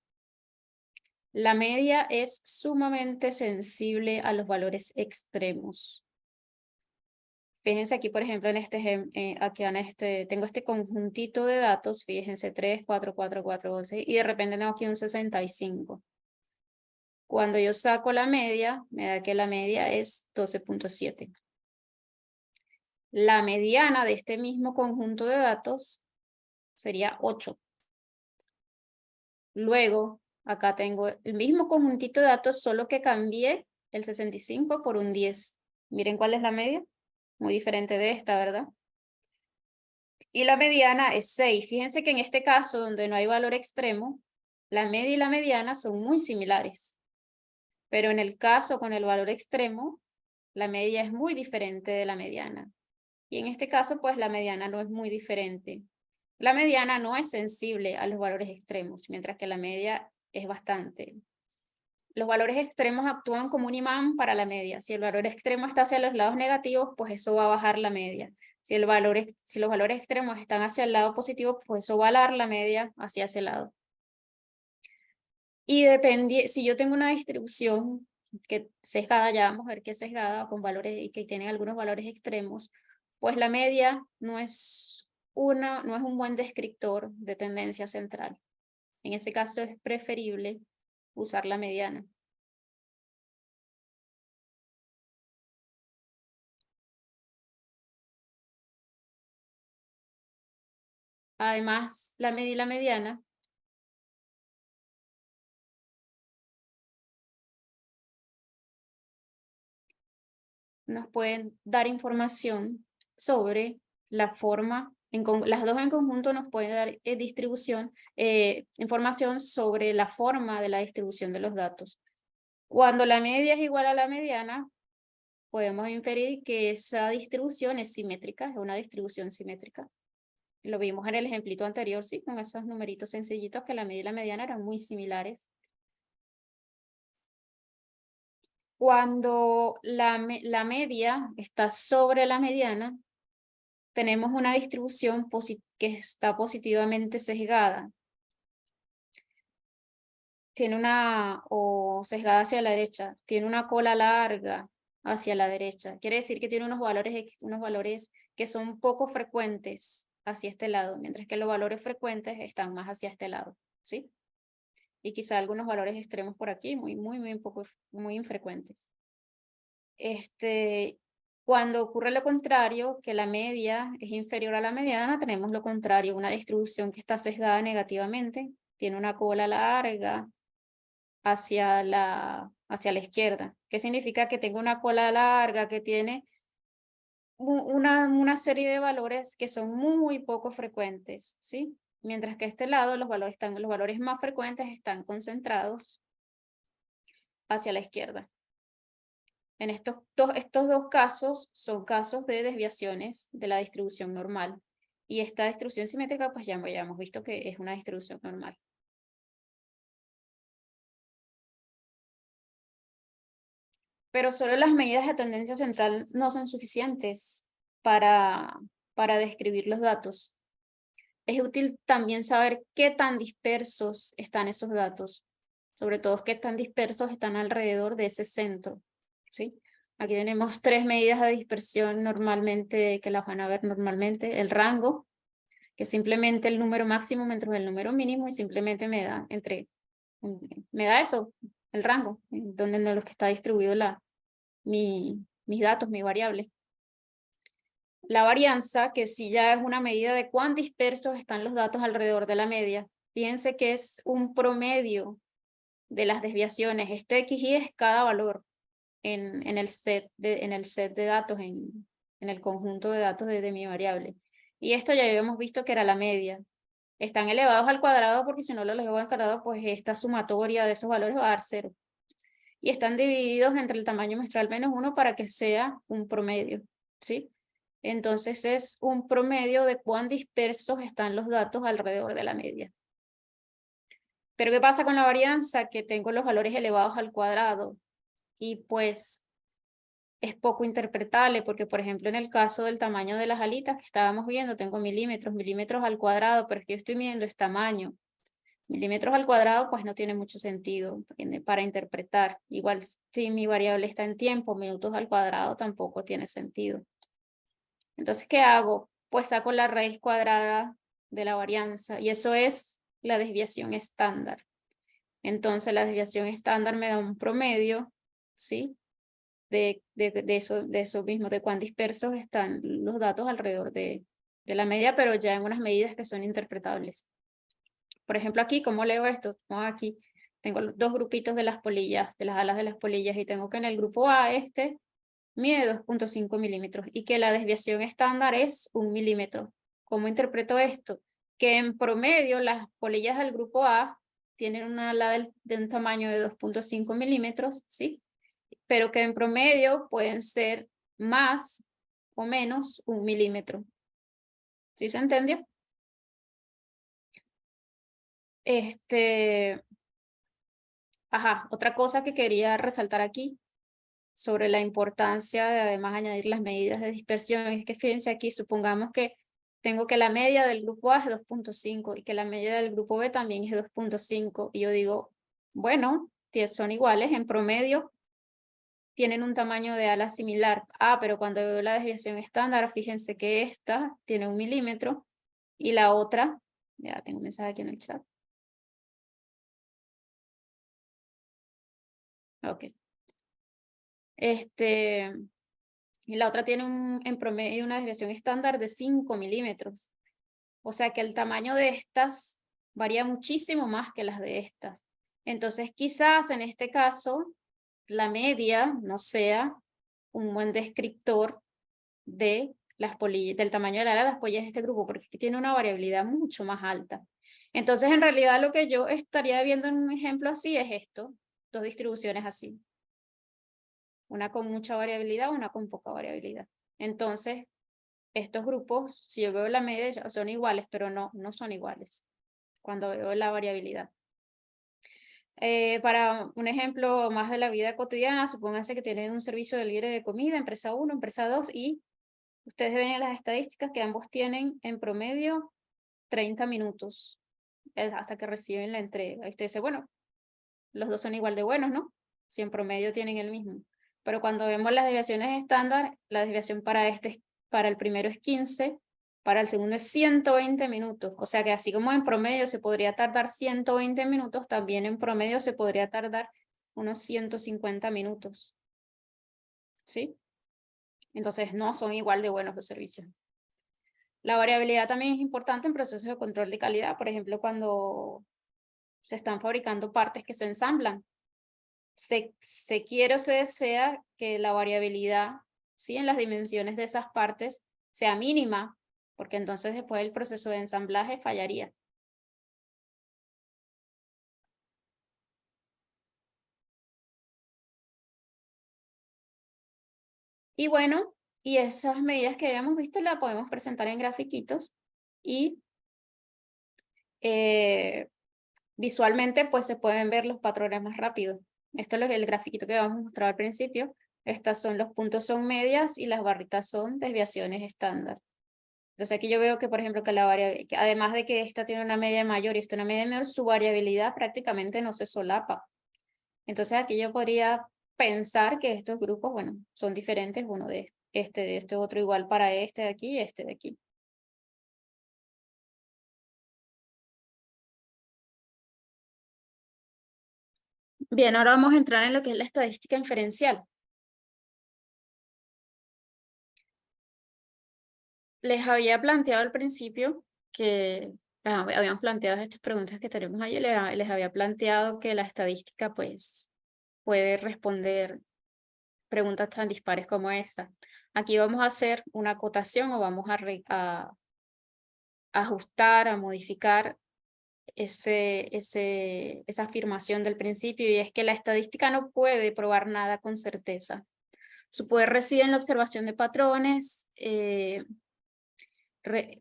la media es sumamente sensible a los valores extremos. Fíjense aquí, por ejemplo, en tengo este conjuntito de datos, fíjense, 3, 4, 4, 4, 12, y de repente tengo aquí un 65. Cuando yo saco la media, me da que la media es 12.7. La mediana de este mismo conjunto de datos sería 8. Luego, acá tengo el mismo conjuntito de datos, solo que cambié el 65 por un 10. Miren cuál es la media. Muy diferente de esta, ¿verdad? Y la mediana es 6. Fíjense que en este caso, donde no hay valor extremo, la media y la mediana son muy similares. Pero en el caso con el valor extremo, la media es muy diferente de la mediana. Y en este caso, pues la mediana no es muy diferente. La mediana no es sensible a los valores extremos, mientras que la media es bastante. Los valores extremos actúan como un imán para la media. Si el valor extremo está hacia los lados negativos, pues eso va a bajar la media. Si los valores extremos están hacia el lado positivo, pues eso va a alar la media hacia ese lado. Y si yo tengo una distribución que sesgada, ya vamos a ver que es sesgada, con valores y que tiene algunos valores extremos, pues la media no es un buen descriptor de tendencia central. En ese caso es preferible usar la mediana. Además, la media y la mediana nos pueden dar información sobre la forma, las dos en conjunto nos pueden dar información sobre la forma de la distribución de los datos. Cuando la media es igual a la mediana, podemos inferir que esa distribución es simétrica, es una distribución simétrica. Lo vimos en el ejemplito anterior, sí, con esos numeritos sencillitos que la media y la mediana eran muy similares. Cuando la media está sobre la mediana, tenemos una distribución que está positivamente sesgada. O sesgada hacia la derecha, tiene una cola larga hacia la derecha. Quiere decir que tiene unos valores que son poco frecuentes hacia este lado, mientras que los valores frecuentes están más hacia este lado, ¿sí? Y quizá algunos valores extremos por aquí, muy infrecuentes. Cuando ocurre lo contrario, que la media es inferior a la mediana, tenemos lo contrario, una distribución que está sesgada negativamente, tiene una cola larga hacia la izquierda. ¿Qué significa? Que tengo una cola larga, que tiene una serie de valores que son muy poco frecuentes, ¿sí? Mientras que este lado los valores más frecuentes están concentrados hacia la izquierda. En estos dos casos son casos de desviaciones de la distribución normal. Y esta distribución simétrica, pues ya hemos visto que es una distribución normal. Pero solo las medidas de tendencia central no son suficientes para describir los datos. Es útil también saber qué tan dispersos están esos datos, sobre todo qué tan dispersos están alrededor de ese centro, ¿sí? Aquí tenemos 3 medidas de dispersión normalmente, que las van a ver normalmente. El rango, que es simplemente el número máximo menos el número mínimo, y simplemente me da eso, el rango, donde en los que está distribuido mis datos, mi variable. La varianza, que sí ya es una medida de cuán dispersos están los datos alrededor de la media. Fíjense que es un promedio de las desviaciones. Este XY es cada valor en el set de datos, en el conjunto de datos de mi variable. Y esto ya habíamos visto que era la media. Están elevados al cuadrado porque si no lo elevo al cuadrado, pues esta sumatoria de esos valores va a dar 0. Y están divididos entre el tamaño muestral menos 1 para que sea un promedio, ¿sí? Entonces es un promedio de cuán dispersos están los datos alrededor de la media. Pero ¿qué pasa con la varianza? Que tengo los valores elevados al cuadrado y pues es poco interpretable porque, por ejemplo, en el caso del tamaño de las alitas que estábamos viendo, tengo milímetros al cuadrado, pero es que yo estoy midiendo es tamaño. Milímetros al cuadrado, pues no tiene mucho sentido para interpretar. Igual si mi variable está en tiempo, minutos al cuadrado tampoco tiene sentido. Entonces, ¿qué hago? Pues saco la raíz cuadrada de la varianza y eso es la desviación estándar. Entonces, la desviación estándar me da un promedio, ¿sí? De eso mismo, de cuán dispersos están los datos alrededor de la media, pero ya en unas medidas que son interpretables. Por ejemplo, aquí, ¿cómo leo esto? Aquí tengo los dos grupitos de las polillas, de las alas de las polillas, y tengo que en el grupo A mide 2.5 milímetros y que la desviación estándar es 1 milímetro. ¿Cómo interpreto esto? Que en promedio las polillas del grupo A tienen una ala de un tamaño de 2.5 milímetros, ¿sí? Pero que en promedio pueden ser más o menos 1 milímetro. ¿Sí se entendió? Otra cosa que quería resaltar aquí sobre la importancia de además añadir las medidas de dispersión es que fíjense aquí, supongamos que tengo que la media del grupo A es 2.5 y que la media del grupo B también es 2.5 y yo digo, bueno, son iguales, en promedio tienen un tamaño de ala similar. Pero cuando veo la desviación estándar, fíjense que esta tiene 1 milímetro y la otra, ya tengo un mensaje aquí en el chat. Ok. Y la otra tiene en promedio una desviación estándar de 5 milímetros. O sea que el tamaño de estas varía muchísimo más que las de estas. Entonces quizás en este caso la media no sea un buen descriptor de las polillas, del tamaño de las polillas de este grupo, porque tiene una variabilidad mucho más alta. Entonces en realidad lo que yo estaría viendo en un ejemplo así es esto, dos distribuciones así. Una con mucha variabilidad, una con poca variabilidad. Entonces, estos grupos, si yo veo la media, son iguales, pero no son iguales cuando veo la variabilidad. Para un ejemplo más de la vida cotidiana, supónganse que tienen un servicio de libre de comida, empresa 1, empresa 2, y ustedes ven en las estadísticas que ambos tienen en promedio 30 minutos hasta que reciben la entrega. Y usted dice, bueno, los dos son igual de buenos, ¿no? Si en promedio tienen el mismo. Pero cuando vemos las desviaciones estándar, la desviación para el primero es 15, para el segundo es 120 minutos. O sea que así como en promedio se podría tardar 120 minutos, también en promedio se podría tardar unos 150 minutos. ¿Sí? Entonces no son igual de buenos los servicios. La variabilidad también es importante en procesos de control de calidad. Por ejemplo, cuando se están fabricando partes que se ensamblan. Se quiere o se desea que la variabilidad, ¿sí?, en las dimensiones de esas partes sea mínima, porque entonces después el proceso de ensamblaje fallaría. Y bueno, y esas medidas que habíamos visto las podemos presentar en grafiquitos y visualmente pues se pueden ver los patrones más rápido. Esto es lo que el grafiquito que vamos a mostrar al principio. Estos son los puntos son medias y las barritas son desviaciones estándar. Entonces aquí yo veo que, por ejemplo, que además de que esta tiene una media mayor y esta una media menor, su variabilidad prácticamente no se solapa. Entonces aquí yo podría pensar que estos grupos, bueno, son diferentes, uno de este otro igual para este de aquí y este de aquí. Bien, ahora vamos a entrar en lo que es la estadística inferencial. Les había planteado al principio que habíamos planteado estas preguntas que tenemos ahí, les había planteado que la estadística pues puede responder preguntas tan dispares como esta. Aquí vamos a hacer una acotación o vamos a ajustar, a modificar esa afirmación del principio, y es que la estadística no puede probar nada con certeza. Su poder reside en la observación de patrones,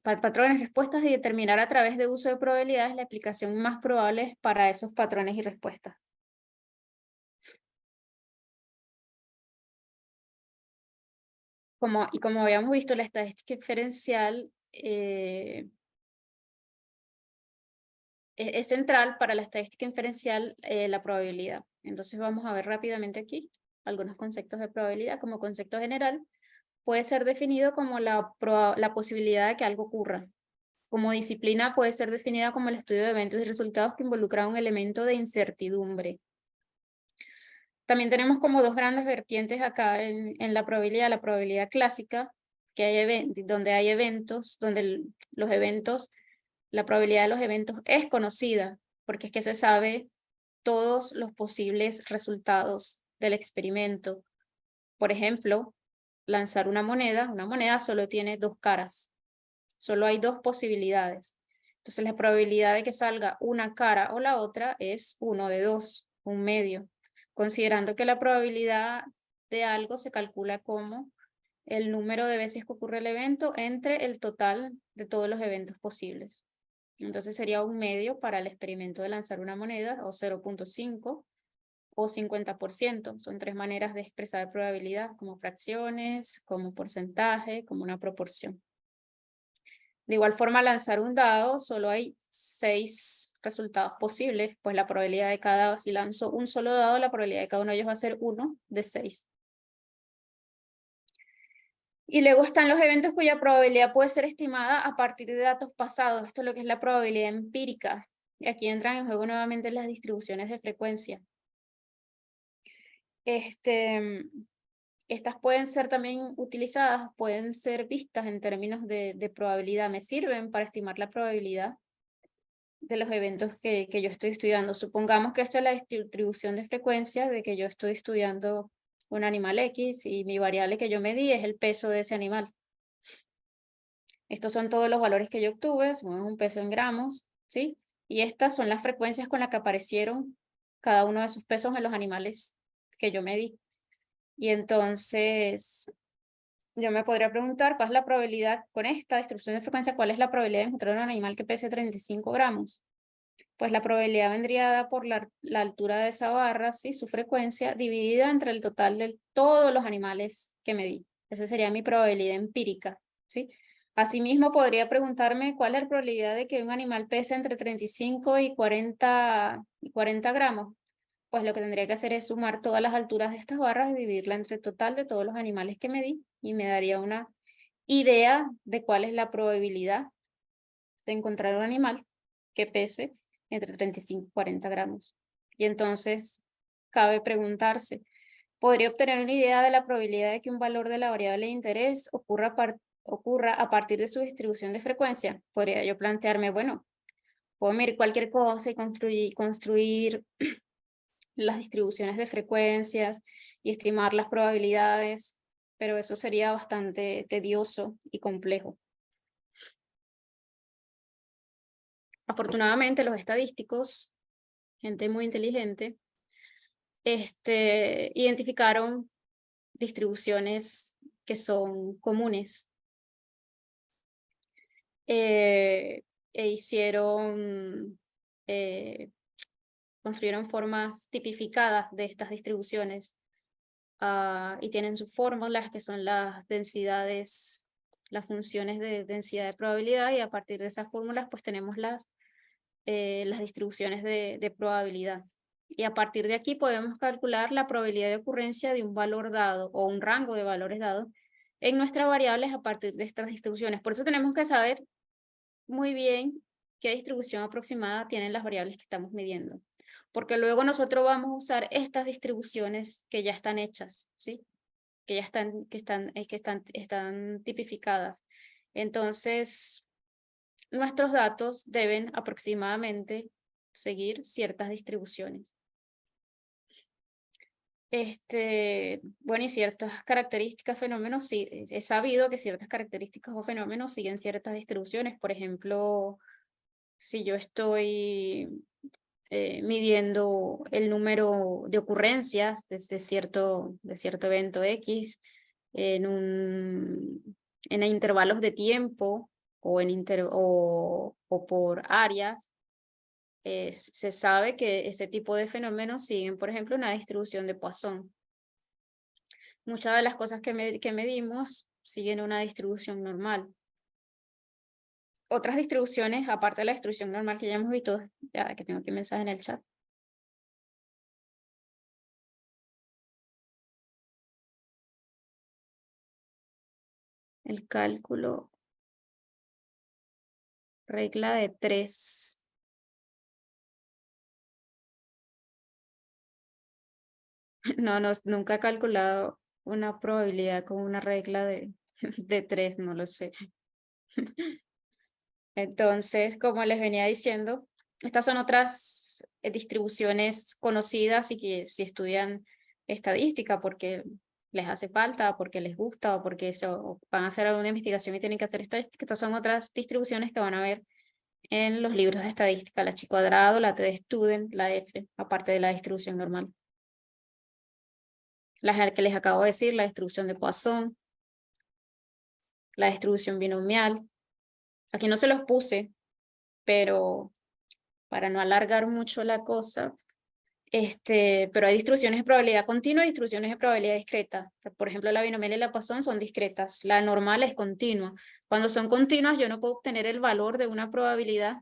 patrones, respuestas, y determinar a través de uso de probabilidades la aplicación más probable para esos patrones y respuestas. Como habíamos visto, la estadística inferencial es central para la estadística inferencial la probabilidad. Entonces vamos a ver rápidamente aquí algunos conceptos de probabilidad. Como concepto general, puede ser definido como la posibilidad de que algo ocurra. Como disciplina puede ser definida como el estudio de eventos y resultados que involucran un elemento de incertidumbre. También tenemos como dos grandes vertientes acá en la probabilidad clásica, que donde hay eventos, donde los eventos, la probabilidad de los eventos es conocida, porque es que se sabe todos los posibles resultados del experimento. Por ejemplo, lanzar una moneda solo tiene dos caras, solo hay dos posibilidades. Entonces la probabilidad de que salga una cara o la otra es 1 de 2, un medio, considerando que la probabilidad de algo se calcula como el número de veces que ocurre el evento entre el total de todos los eventos posibles. Entonces sería un medio para el experimento de lanzar una moneda, o 0.5 o 50%. Son tres maneras de expresar probabilidad, como fracciones, como porcentaje, como una proporción. De igual forma, lanzar un dado, solo hay 6 resultados posibles, pues la probabilidad de si lanzo un solo dado, la probabilidad de cada uno de ellos va a ser 1 de 6. Y luego están los eventos cuya probabilidad puede ser estimada a partir de datos pasados. Esto es lo que es la probabilidad empírica. Y aquí entran en juego nuevamente las distribuciones de frecuencia. Estas pueden ser también utilizadas, pueden ser vistas en términos de probabilidad. Me sirven para estimar la probabilidad de los eventos que yo estoy estudiando. Supongamos que esto es la distribución de frecuencia de que yo estoy estudiando un animal X y mi variable que yo medí es el peso de ese animal. Estos son todos los valores que yo obtuve, son un peso en gramos, ¿sí? Y estas son las frecuencias con las que aparecieron cada uno de esos pesos en los animales que yo medí. Y entonces yo me podría preguntar cuál es la probabilidad con esta distribución de frecuencia, cuál es la probabilidad de encontrar un animal que pese 35 gramos. Pues la probabilidad vendría dada por la altura de esa barra, ¿sí? Su frecuencia, dividida entre el total de todos los animales que medí. Esa sería mi probabilidad empírica, ¿sí? Asimismo, podría preguntarme cuál es la probabilidad de que un animal pese entre 35 y 40 gramos. Pues lo que tendría que hacer es sumar todas las alturas de estas barras y dividirla entre el total de todos los animales que medí, y me daría una idea de cuál es la probabilidad de encontrar un animal que pese entre 35 y 40 gramos. Y entonces cabe preguntarse, ¿podría obtener una idea de la probabilidad de que un valor de la variable de interés ocurra a partir de su distribución de frecuencia? Podría yo plantearme, bueno, puedo medir cualquier cosa y construir las distribuciones de frecuencias y estimar las probabilidades, pero eso sería bastante tedioso y complejo. Afortunadamente, los estadísticos, gente muy inteligente, identificaron distribuciones que son comunes. Construyeron formas tipificadas de estas distribuciones y tienen sus fórmulas que son las densidades, las funciones de densidad de probabilidad, y a partir de esas fórmulas pues tenemos las distribuciones de probabilidad. Y a partir de aquí podemos calcular la probabilidad de ocurrencia de un valor dado o un rango de valores dados en nuestras variables a partir de estas distribuciones. Por eso tenemos que saber muy bien qué distribución aproximada tienen las variables que estamos midiendo, porque luego nosotros vamos a usar estas distribuciones que ya están hechas, ¿sí? Que ya están tipificadas. Entonces, nuestros datos deben aproximadamente seguir ciertas distribuciones. Bueno, y ciertas características, fenómenos, sí, es sabido que ciertas características o fenómenos siguen ciertas distribuciones. Por ejemplo, si yo estoy midiendo el número de ocurrencias desde cierto evento X en intervalos de tiempo o por áreas, se sabe que ese tipo de fenómenos siguen, por ejemplo, una distribución de Poisson. Muchas de las cosas que medimos siguen una distribución normal. Otras distribuciones, aparte de la distribución normal que ya hemos visto, ya que tengo aquí un mensaje en el chat. El cálculo, regla de 3. No, nunca he calculado una probabilidad con una regla de 3, no lo sé. Entonces, como les venía diciendo, estas son otras distribuciones conocidas y que si estudian estadística porque les hace falta, porque les gusta o porque van a hacer alguna investigación y tienen que hacer estadística, estas son otras distribuciones que van a ver en los libros de estadística, la chi cuadrado, la t de student, la f, aparte de la distribución normal. Las que les acabo de decir, la distribución de Poisson, la distribución binomial. Aquí no se los puse, pero para no alargar mucho la cosa, pero hay distribuciones de probabilidad continua y distribuciones de probabilidad discreta. Por ejemplo, la binomial y la Poisson son discretas. La normal es continua. Cuando son continuas, yo no puedo obtener el valor de una probabilidad.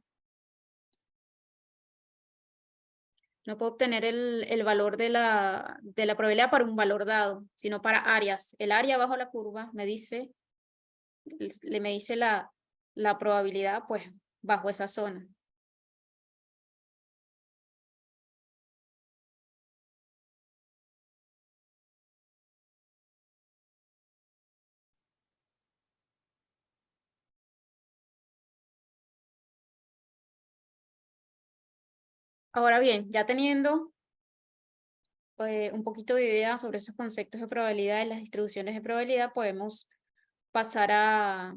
No puedo obtener el valor de la probabilidad para un valor dado, sino para áreas. El área bajo la curva me dice la probabilidad pues bajo esa zona. Ahora bien, ya teniendo un poquito de idea sobre esos conceptos de probabilidad y las distribuciones de probabilidad, podemos pasar a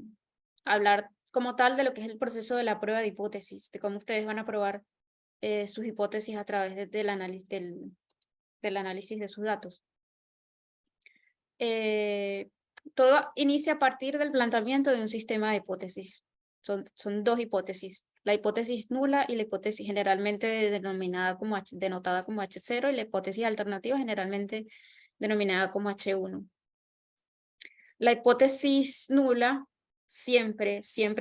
hablar como tal de lo que es el proceso de la prueba de hipótesis, de cómo ustedes van a probar sus hipótesis a través del análisis de sus datos. Todo inicia a partir del planteamiento de un sistema de hipótesis. Son dos hipótesis, la hipótesis nula y la hipótesis generalmente denotada como H0 y la hipótesis alternativa generalmente denominada como H1. La hipótesis nula siempre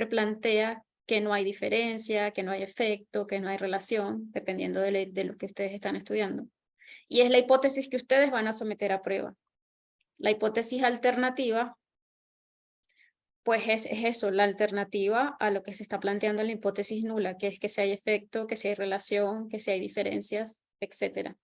plantea que no hay diferencia, que no hay efecto, que no hay relación, dependiendo de lo que ustedes están estudiando. Y es la hipótesis que ustedes van a someter a prueba. La hipótesis alternativa, pues es eso, la alternativa a lo que se está planteando en la hipótesis nula, que es que si hay efecto, que si hay relación, que si hay diferencias, etc.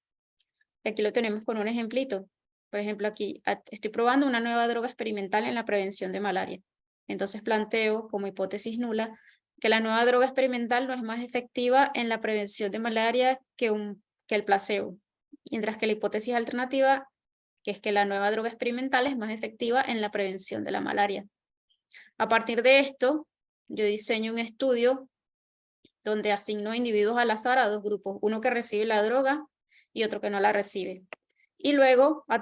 Aquí lo tenemos con un ejemplito. Por ejemplo, aquí estoy probando una nueva droga experimental en la prevención de malaria. Entonces planteo como hipótesis nula que la nueva droga experimental no es más efectiva en la prevención de malaria que el placebo. Mientras que la hipótesis alternativa, que es que la nueva droga experimental es más efectiva en la prevención de la malaria. A partir de esto, yo diseño un estudio donde asigno individuos al azar a dos grupos, uno que recibe la droga y otro que no la recibe. Y luego, a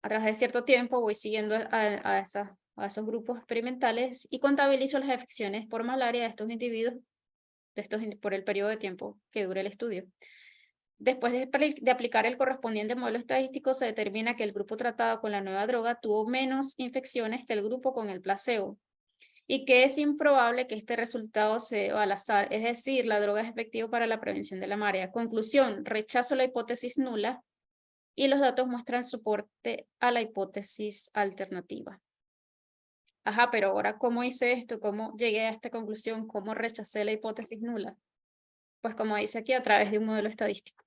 A través de cierto tiempo voy siguiendo a esos grupos experimentales y contabilizo las afecciones por malaria de estos individuos por el periodo de tiempo que dure el estudio. Después de aplicar el correspondiente modelo estadístico, se determina que el grupo tratado con la nueva droga tuvo menos infecciones que el grupo con el placebo y que es improbable que este resultado se deba al azar, es decir, la droga es efectiva para la prevención de la malaria. Conclusión, rechazo la hipótesis nula y los datos muestran soporte a la hipótesis alternativa. Ajá, pero ahora, ¿cómo hice esto? ¿Cómo llegué a esta conclusión? ¿Cómo rechacé la hipótesis nula? Pues como dice aquí, a través de un modelo estadístico.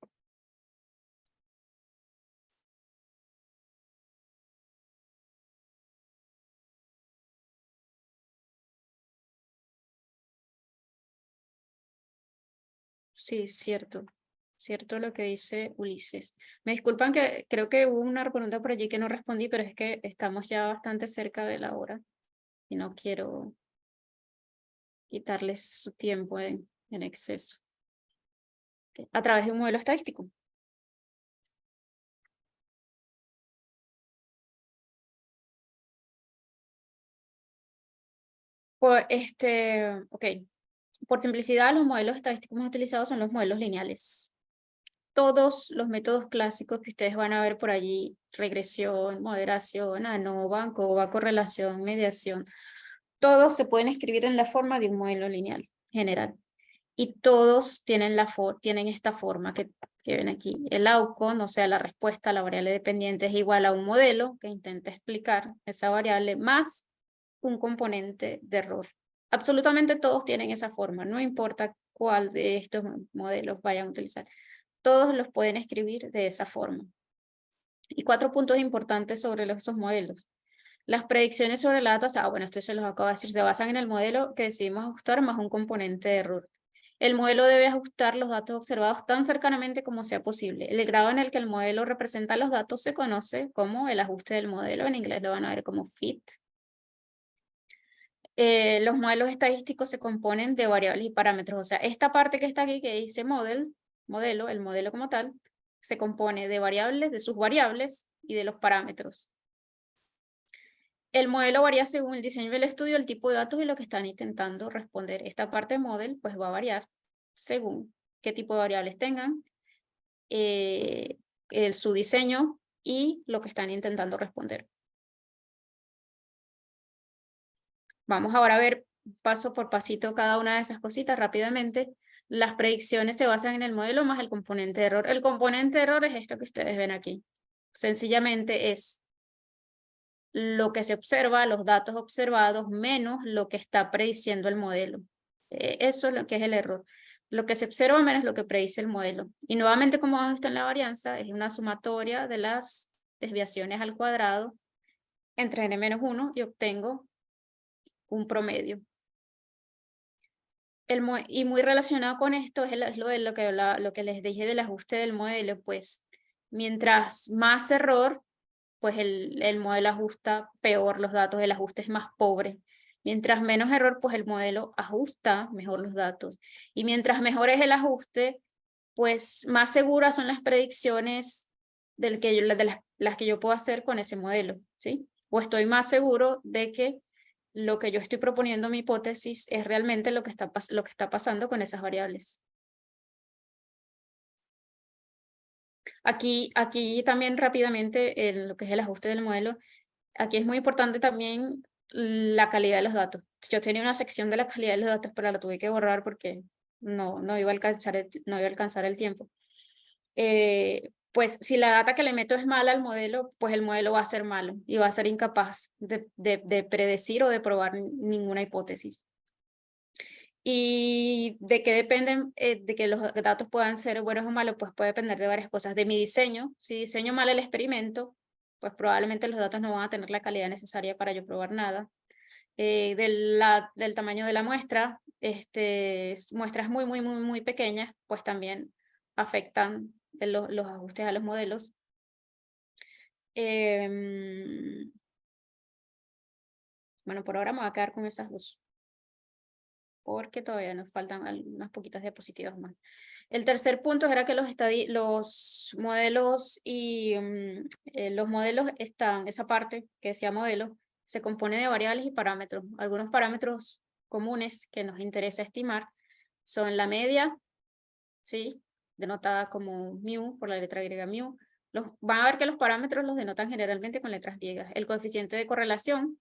Sí, cierto. Cierto lo que dice Ulises. Me disculpan que creo que hubo una pregunta por allí que no respondí, pero es que estamos ya bastante cerca de la hora y no quiero quitarles su tiempo en exceso. A través de un modelo estadístico. Ok. Por simplicidad, los modelos estadísticos más utilizados son los modelos lineales. Todos los métodos clásicos que ustedes van a ver por allí, regresión, moderación, ANOVA, ANCOVA, correlación, mediación, todos se pueden escribir en la forma de un modelo lineal general. Y todos tienen esta forma que ven aquí. El outcome, o sea, la respuesta a la variable dependiente es igual a un modelo que intenta explicar esa variable más un componente de error. Absolutamente todos tienen esa forma, no importa cuál de estos modelos vayan a utilizar. Todos los pueden escribir de esa forma. Y 4 puntos importantes sobre esos modelos. Las predicciones sobre la data, bueno, esto se los acabo de decir, se basan en el modelo que decidimos ajustar más un componente de error. El modelo debe ajustar los datos observados tan cercanamente como sea posible. El grado en el que el modelo representa los datos se conoce como el ajuste del modelo. En inglés lo van a ver como fit. Los modelos estadísticos se componen de variables y parámetros. O sea, esta parte que está aquí que dice modelo, el modelo como tal, se compone de variables, de sus variables y de los parámetros. El modelo varía según el diseño del estudio, el tipo de datos y lo que están intentando responder. Esta parte model pues va a variar según qué tipo de variables tengan, su diseño y lo que están intentando responder. Vamos ahora a ver paso por pasito cada una de esas cositas rápidamente. Las predicciones se basan en el modelo más el componente de error. El componente de error es esto que ustedes ven aquí. Sencillamente es lo que se observa, los datos observados, menos lo que está prediciendo el modelo. Eso es lo que es el error. Lo que se observa menos lo que predice el modelo. Y nuevamente, como hemos visto en la varianza, es una sumatoria de las desviaciones al cuadrado entre n-1 y obtengo un promedio. Y muy relacionado con esto es lo que les dije del ajuste del modelo, pues mientras más error, pues el modelo ajusta peor los datos, el ajuste es más pobre. Mientras menos error, pues el modelo ajusta mejor los datos. Y mientras mejor es el ajuste, pues más seguras son las predicciones de las que yo puedo hacer con ese modelo, ¿sí? O estoy más seguro de que lo que yo estoy proponiendo, mi hipótesis, es realmente lo que está pasando con esas variables. Aquí también rápidamente, en lo que es el ajuste del modelo, aquí es muy importante también la calidad de los datos. Yo tenía una sección de la calidad de los datos, pero la tuve que borrar porque no iba a alcanzar el tiempo. Pues si la data que le meto es mala al modelo, pues el modelo va a ser malo y va a ser incapaz de predecir o de probar ninguna hipótesis. ¿Y de qué dependen de que los datos puedan ser buenos o malos? Pues puede depender de varias cosas. De mi diseño, si diseño mal el experimento, pues probablemente los datos no van a tener la calidad necesaria para yo probar nada. Del tamaño de la muestra, muestras muy pequeñas, pues también afectan los ajustes a los modelos. Bueno, por ahora me voy a quedar con esas dos. porque todavía nos faltan unas poquitas diapositivas más. El tercer punto era que los modelos los modelos están, esa parte que decía modelo, se compone de variables y parámetros. Algunos parámetros comunes que nos interesa estimar son la media, ¿sí? Denotada como mu por la letra griega mu. Van a ver que los parámetros los denotan generalmente con letras griegas. El coeficiente de correlación,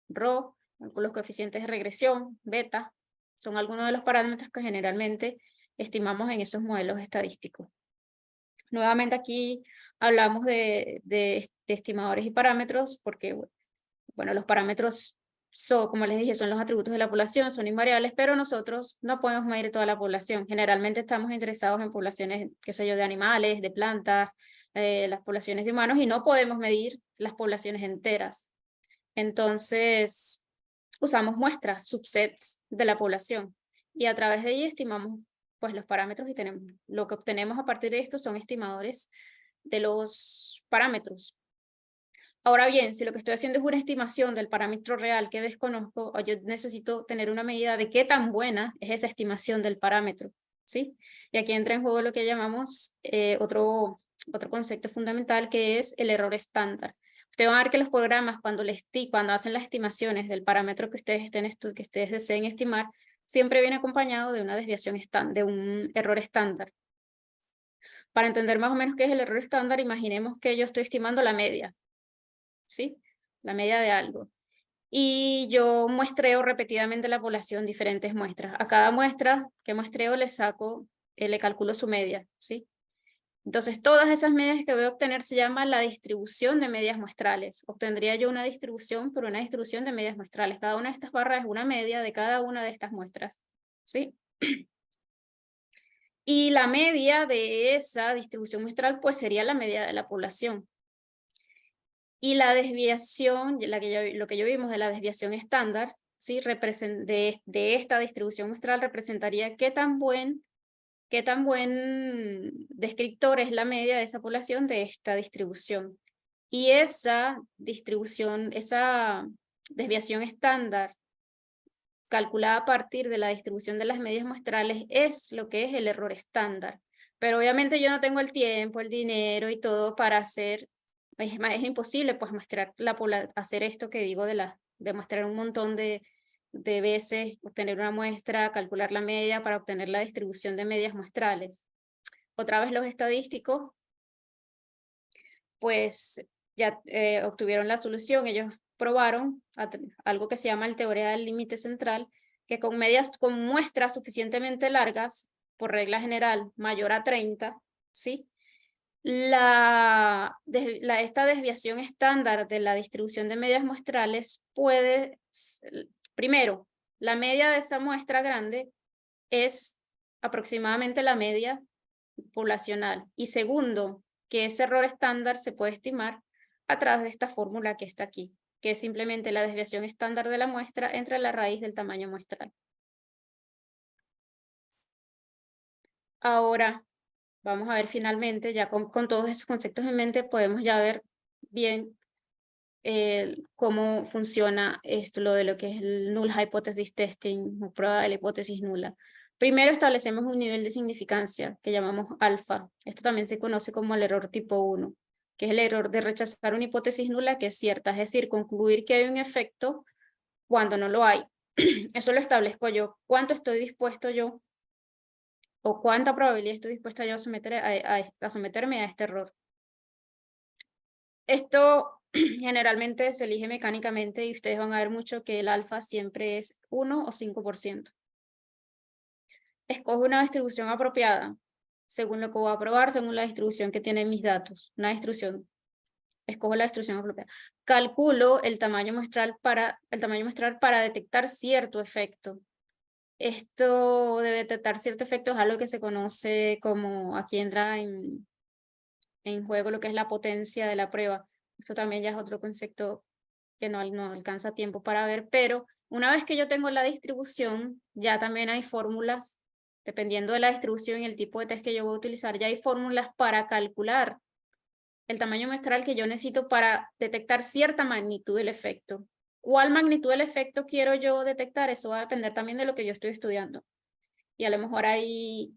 rho, los coeficientes de regresión, beta, son algunos de los parámetros que generalmente estimamos en esos modelos estadísticos. Nuevamente aquí hablamos de estimadores y parámetros porque, bueno, los parámetros son, como les dije, son los atributos de la población, son invariables, pero nosotros no podemos medir toda la población. Generalmente estamos interesados en poblaciones, qué sé yo, de animales, de plantas, las poblaciones de humanos, y no podemos medir las poblaciones enteras. Entonces, usamos muestras, subsets de la población, y a través de ello estimamos pues, los parámetros y lo que obtenemos a partir de esto son estimadores de los parámetros. Ahora bien, si lo que estoy haciendo es una estimación del parámetro real que desconozco, o yo necesito tener una medida de qué tan buena es esa estimación del parámetro, ¿sí? Y aquí entra en juego lo que llamamos otro concepto fundamental, que es el error estándar. Ustedes van a ver que los programas, cuando hacen las estimaciones del parámetro que ustedes deseen estimar, siempre viene acompañado de una desviación de un error estándar. Para entender más o menos qué es el error estándar, imaginemos que yo estoy estimando la media, ¿sí? La media de algo. Y yo muestreo repetidamente la población, diferentes muestras. A cada muestra que muestreo le calculo su media, ¿sí? Entonces, todas esas medias que voy a obtener se llama la distribución de medias muestrales. Obtendría yo una distribución por una distribución de medias muestrales. Cada una de estas barras es una media de cada una de estas muestras, ¿sí? Y la media de esa distribución muestral, pues sería la media de la población. Y la desviación, lo que yo vimos de la desviación estándar, ¿sí? de esta distribución muestral representaría qué tan buen descriptor es la media de esa población de esta distribución. Y esa distribución, esa desviación estándar calculada a partir de la distribución de las medias muestrales es lo que es el error estándar. Pero obviamente yo no tengo el tiempo, el dinero y todo para hacer, es imposible pues hacer esto que digo de mostrar un montón de veces, obtener una muestra, calcular la media para obtener la distribución de medias muestrales. Otra vez los estadísticos, pues ya obtuvieron la solución. Ellos probaron algo que se llama el teorema del límite central, que con muestras suficientemente largas, por regla general, mayor a 30, ¿sí? Esta desviación estándar de la distribución de medias muestrales primero, la media de esa muestra grande es aproximadamente la media poblacional. Y segundo, que ese error estándar se puede estimar a través de esta fórmula que está aquí, que es simplemente la desviación estándar de la muestra entre la raíz del tamaño muestral. Ahora, vamos a ver finalmente, ya con todos esos conceptos en mente, podemos ya ver bien cómo funciona lo de lo que es el Null Hypothesis Testing, o prueba de la hipótesis nula. Primero establecemos un nivel de significancia que llamamos alfa. Esto también se conoce como el error tipo 1, que es el error de rechazar una hipótesis nula que es cierta, es decir, concluir que hay un efecto cuando no lo hay. Eso lo establezco yo. ¿Cuánto estoy dispuesto yo o cuánta probabilidad estoy dispuesta yo a someterme a este error? Esto generalmente se elige mecánicamente y ustedes van a ver mucho que el alfa siempre es 1 o 5%. Escojo una distribución apropiada, según lo que voy a probar, según la distribución que tienen mis datos. Escojo la distribución apropiada. Calculo el tamaño muestral para detectar cierto efecto. Esto de detectar cierto efecto es algo que se conoce como, aquí entra en juego lo que es la potencia de la prueba. Esto también ya es otro concepto que no alcanza tiempo para ver, pero una vez que yo tengo la distribución, ya también hay fórmulas, dependiendo de la distribución y el tipo de test que yo voy a utilizar, ya hay fórmulas para calcular el tamaño muestral que yo necesito para detectar cierta magnitud del efecto. ¿cuál magnitud del efecto quiero yo detectar? Eso va a depender también de lo que yo estoy estudiando. Y a lo mejor hay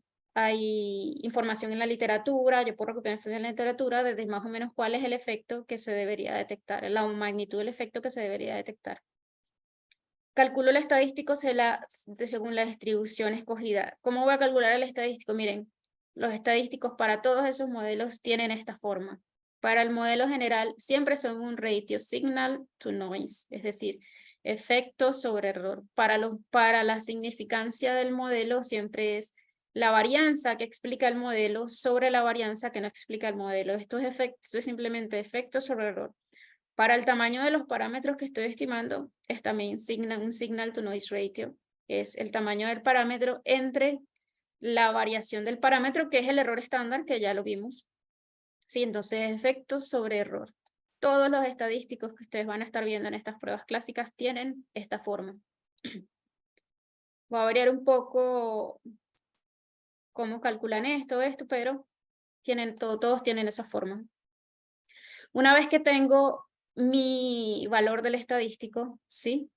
información en la literatura, yo puedo recuperar información en la literatura desde más o menos cuál es el efecto que se debería detectar, la magnitud del efecto que se debería detectar. Calculo el estadístico según la distribución escogida. ¿Cómo voy a calcular el estadístico? Miren, los estadísticos para todos esos modelos tienen esta forma. Para el modelo general siempre son un ratio signal to noise, es decir, efecto sobre error. Para la significancia del modelo siempre es la varianza que explica el modelo sobre la varianza que no explica el modelo. Esto es simplemente efecto sobre error. Para el tamaño de los parámetros que estoy estimando, es también un signal to noise ratio. Es el tamaño del parámetro entre la variación del parámetro, que es el error estándar, que ya lo vimos. Sí, entonces efectos sobre error. Todos los estadísticos que ustedes van a estar viendo en estas pruebas clásicas tienen esta forma. Voy a variar un poco cómo calculan esto, pero todos tienen esa forma. Una vez que tengo mi valor del estadístico, ¿sí?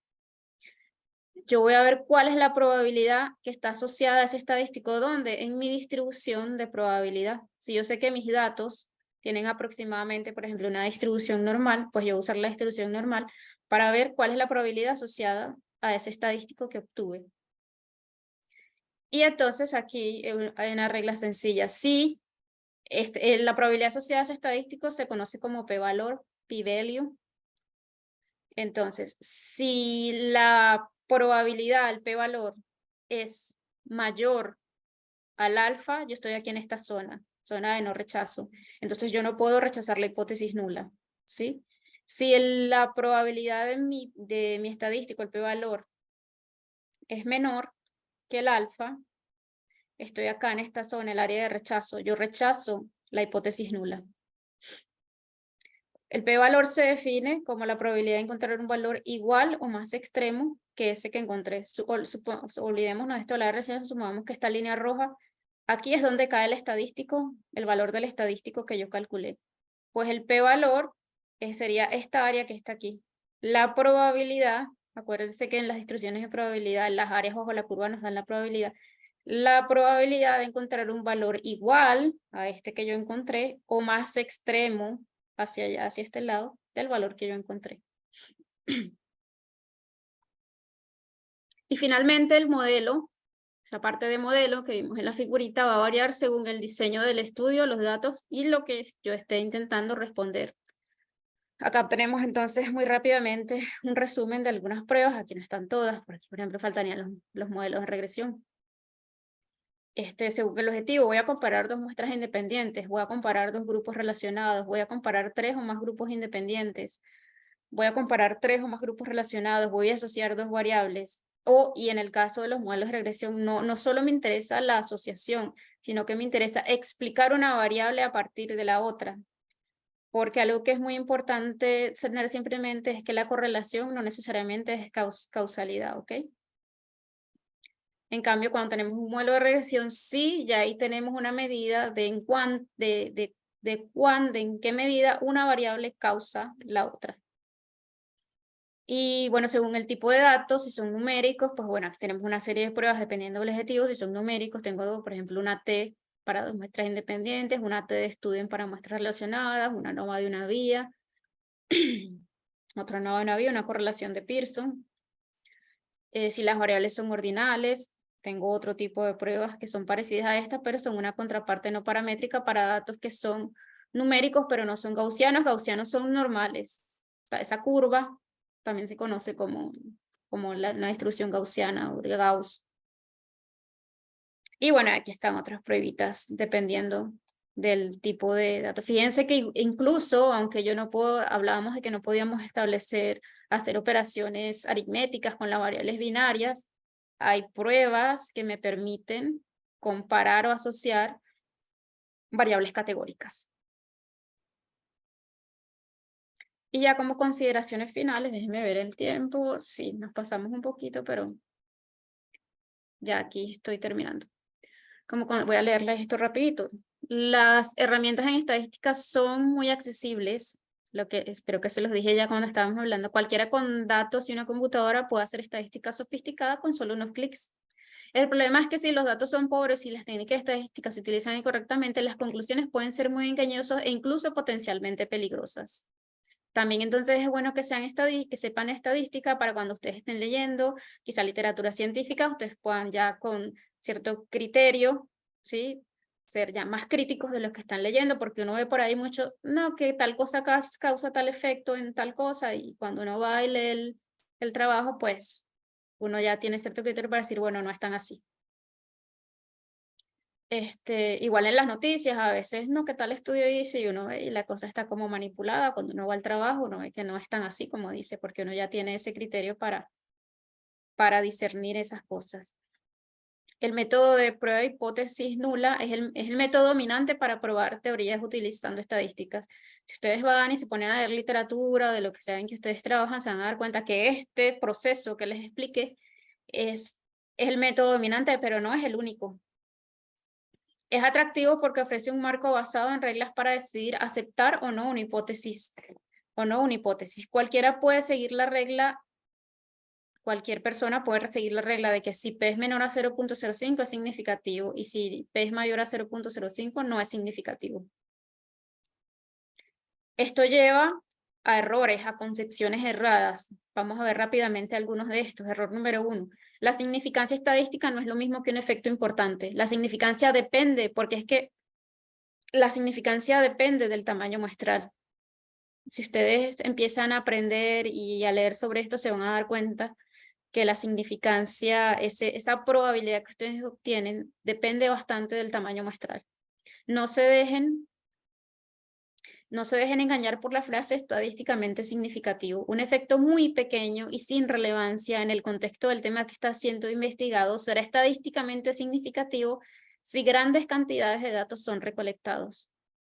Yo voy a ver cuál es la probabilidad que está asociada a ese estadístico. ¿Dónde? En mi distribución de probabilidad. Si yo sé que mis datos tienen aproximadamente, por ejemplo, una distribución normal, pues yo voy a usar la distribución normal para ver cuál es la probabilidad asociada a ese estadístico que obtuve. Y entonces aquí hay una regla sencilla. Si la probabilidad asociada a ese estadístico se conoce como p-valor, p-value. Entonces, si la probabilidad, el p-valor, es mayor al alfa, yo estoy aquí en esta zona de no rechazo. Entonces, yo no puedo rechazar la hipótesis nula, ¿sí? Si la probabilidad de mi estadístico, el p-valor, es menor que el alfa, estoy acá en esta zona, el área de rechazo. Yo rechazo la hipótesis nula. El p-valor se define como la probabilidad de encontrar un valor igual o más extremo que ese que encontré. Olvidémonos de esto de la RCA, supongamos que esta línea roja, aquí es donde cae el estadístico, el valor del estadístico que yo calculé. Pues el p-valor sería esta área que está aquí. La probabilidad, acuérdense que en las distribuciones de probabilidad, las áreas bajo la curva nos dan la probabilidad de encontrar un valor igual a este que yo encontré o más extremo hacia allá, hacia este lado, del valor que yo encontré. Y finalmente el modelo, esa parte de modelo que vimos en la figurita, va a variar según el diseño del estudio, los datos y lo que yo esté intentando responder. Acá tenemos entonces muy rápidamente un resumen de algunas pruebas. Aquí no están todas, por aquí por ejemplo faltarían los modelos de regresión. Según el objetivo, voy a comparar dos muestras independientes, voy a comparar dos grupos relacionados, voy a comparar 3 o más grupos independientes, voy a comparar 3 o más grupos relacionados, voy a asociar dos variables. Y en el caso de los modelos de regresión, no solo me interesa la asociación, sino que me interesa explicar una variable a partir de la otra. Porque algo que es muy importante tener siempre en mente es que la correlación no necesariamente es causalidad, ¿ok? En cambio, cuando tenemos un modelo de regresión, sí, ya ahí tenemos una medida de en qué medida una variable causa la otra. Y bueno, según el tipo de datos, si son numéricos, pues bueno, aquí tenemos una serie de pruebas dependiendo del objetivo. Si son numéricos, tengo, por ejemplo, una T para dos muestras independientes, una T de estudio para muestras relacionadas, una ANOVA de una vía, otra ANOVA de una vía, una correlación de Pearson. Si las variables son ordinales, tengo otro tipo de pruebas que son parecidas a estas, pero son una contraparte no paramétrica para datos que son numéricos, pero no son gaussianos. Gaussianos son normales. O sea, esa curva también se conoce como una distribución gaussiana o de Gauss. Y bueno, aquí están otras pruebitas dependiendo del tipo de datos. Fíjense que incluso, aunque yo no puedo, hablábamos de que no podíamos hacer operaciones aritméticas con las variables binarias, hay pruebas que me permiten comparar o asociar variables categóricas. Y ya como consideraciones finales, déjenme ver el tiempo. Sí, nos pasamos un poquito, pero ya aquí estoy terminando. Voy a leerles esto rapidito. Las herramientas en estadística son muy accesibles. lo que espero que se los dije ya cuando estábamos hablando, cualquiera con datos y una computadora puede hacer estadística sofisticada con solo unos clics. El problema es que si los datos son pobres y las técnicas estadísticas se utilizan incorrectamente, las conclusiones pueden ser muy engañosas e incluso potencialmente peligrosas. También entonces es bueno que que sepan estadística para cuando ustedes estén leyendo, quizá literatura científica, ustedes puedan ya con cierto criterio, ¿sí? Ser ya más críticos de lo que están leyendo, porque uno ve por ahí mucho, no, que tal cosa causa tal efecto en tal cosa, y cuando uno va y lee el trabajo, pues uno ya tiene cierto criterio para decir, bueno, no es tan así. Igual en las noticias, a veces, no, que tal estudio dice, y uno ve y la cosa está como manipulada, cuando uno va al trabajo, uno ve que no es tan así como dice, porque uno ya tiene ese criterio para discernir esas cosas. El método de prueba de hipótesis nula es el método dominante para probar teorías utilizando estadísticas. Si ustedes van y se ponen a leer literatura de lo que sea en que ustedes trabajan, se van a dar cuenta que este proceso que les expliqué es el método dominante, pero no es el único. Es atractivo porque ofrece un marco basado en reglas para decidir aceptar o no una hipótesis. Cualquiera puede seguir la regla, cualquier persona puede seguir la regla de que si P es menor a 0.05 es significativo y si P es mayor a 0.05 no es significativo. Esto lleva a errores, a concepciones erradas. Vamos a ver rápidamente algunos de estos. Error número 1. La significancia estadística no es lo mismo que un efecto importante. La significancia depende, porque es que la significancia depende del tamaño muestral. Si ustedes empiezan a aprender y a leer sobre esto, se van a dar cuenta que la significancia, esa probabilidad que ustedes obtienen, depende bastante del tamaño muestral. No se dejen engañar por la frase estadísticamente significativo. Un efecto muy pequeño y sin relevancia en el contexto del tema que está siendo investigado será estadísticamente significativo si grandes cantidades de datos son recolectados.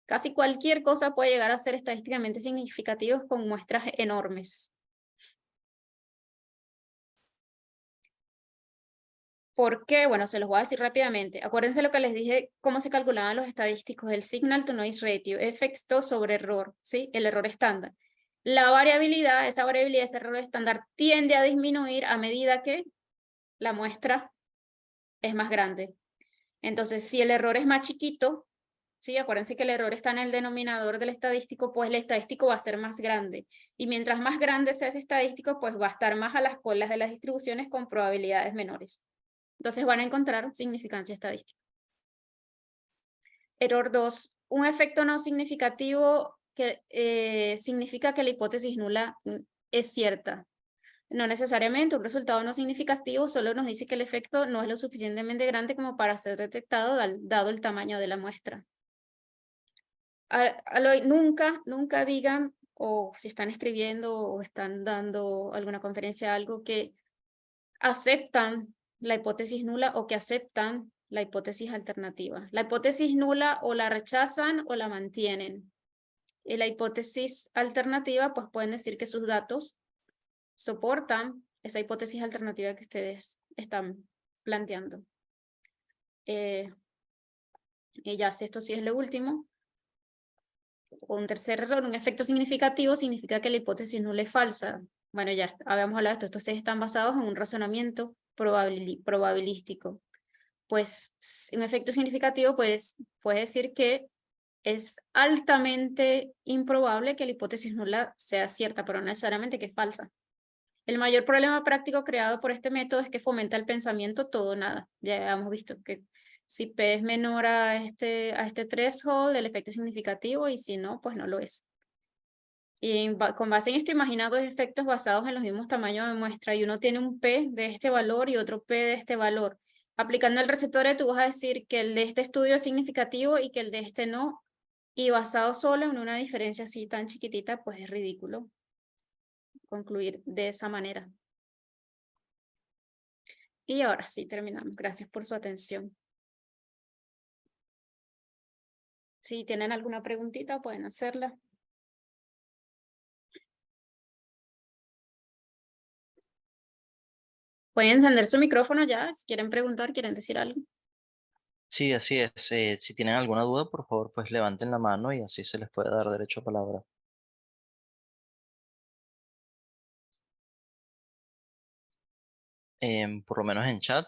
Casi cualquier cosa puede llegar a ser estadísticamente significativo con muestras enormes. ¿Por qué? Bueno, se los voy a decir rápidamente. Acuérdense lo que les dije, cómo se calculaban los estadísticos, el signal to noise ratio, efecto sobre error, ¿sí? El error estándar. La variabilidad, ese error estándar tiende a disminuir a medida que la muestra es más grande. Entonces, si el error es más chiquito, ¿sí? Acuérdense que el error está en el denominador del estadístico, pues el estadístico va a ser más grande. Y mientras más grande sea ese estadístico, pues va a estar más a las colas de las distribuciones con probabilidades menores. Entonces van a encontrar significancia estadística. Error 2. Un efecto no significativo que significa que la hipótesis nula es cierta. No necesariamente, un resultado no significativo solo nos dice que el efecto no es lo suficientemente grande como para ser detectado dado el tamaño de la muestra. Nunca digan, o si están escribiendo o están dando alguna conferencia, algo que aceptan la hipótesis nula o que aceptan la hipótesis alternativa. La hipótesis nula o la rechazan o la mantienen. Y la hipótesis alternativa, pues pueden decir que sus datos soportan esa hipótesis alternativa que ustedes están planteando. Y ya, si esto sí es lo último. Un tercer error, un efecto significativo, significa que la hipótesis nula es falsa. Bueno, ya habíamos hablado de esto. Estos están basados en un razonamiento probabilístico. Pues un efecto significativo pues, puede decir que es altamente improbable que la hipótesis nula sea cierta, pero no necesariamente que es falsa. El mayor problema práctico creado por este método es que fomenta el pensamiento todo o nada. Ya hemos visto que si P es menor a este threshold, el efecto es significativo y si no, pues no lo es. Y con base en esto, imagina dos efectos basados en los mismos tamaños de muestra y uno tiene un P de este valor y otro P de este valor. Aplicando el receptor, tú vas a decir que el de este estudio es significativo y que el de este no. Y basado solo en una diferencia así tan chiquitita, pues es ridículo concluir de esa manera. Y ahora sí, terminamos. Gracias por su atención. Si tienen alguna preguntita, pueden hacerla. Pueden encender su micrófono ya, si quieren preguntar, quieren decir algo. Sí, así es. Si tienen alguna duda, por favor, pues levanten la mano y así se les puede dar derecho a palabra. por lo menos en chat.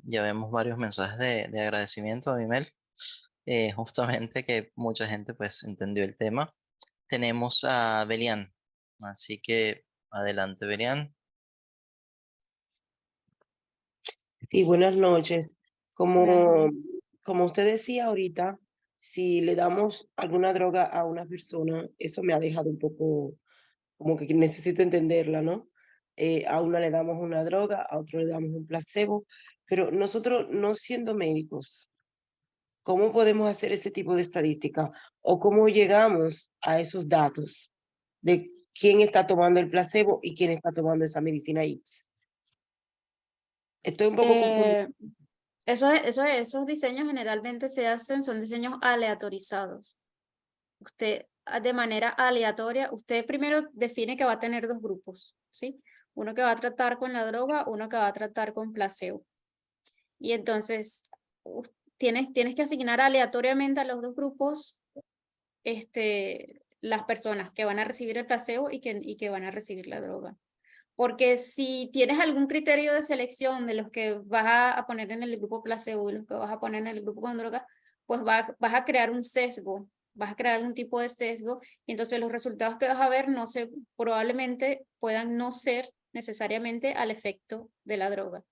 Ya vemos varios mensajes de agradecimiento a Mimel. Justamente que mucha gente pues entendió el tema. Tenemos a Belian, así que adelante Belian. Sí, buenas noches. Buenas Como, noches. como usted decía ahorita, si le damos alguna droga a una persona, eso me ha dejado un poco como que necesito entenderla, ¿no? A una le damos una droga, a otro le damos un placebo, pero nosotros no siendo médicos, ¿cómo podemos hacer ese tipo de estadística? ¿O cómo llegamos a esos datos de quién está tomando el placebo y quién está tomando esa medicina X? Estoy un poco confundida. Eh, esos diseños generalmente se hacen, son diseños aleatorizados. Usted, de manera aleatoria, usted primero define que va a tener dos grupos, ¿sí? Uno que va a tratar con la droga, uno que va a tratar con placebo. Y entonces, tienes que asignar aleatoriamente a los dos grupos las personas que van a recibir el placebo y que van a recibir la droga. Porque si tienes algún criterio de selección de los que vas a poner en el grupo placebo y los que vas a poner en el grupo con droga, pues vas a crear un sesgo, vas a crear algún tipo de sesgo, y entonces los resultados que vas a ver probablemente puedan no ser necesariamente al efecto de la droga.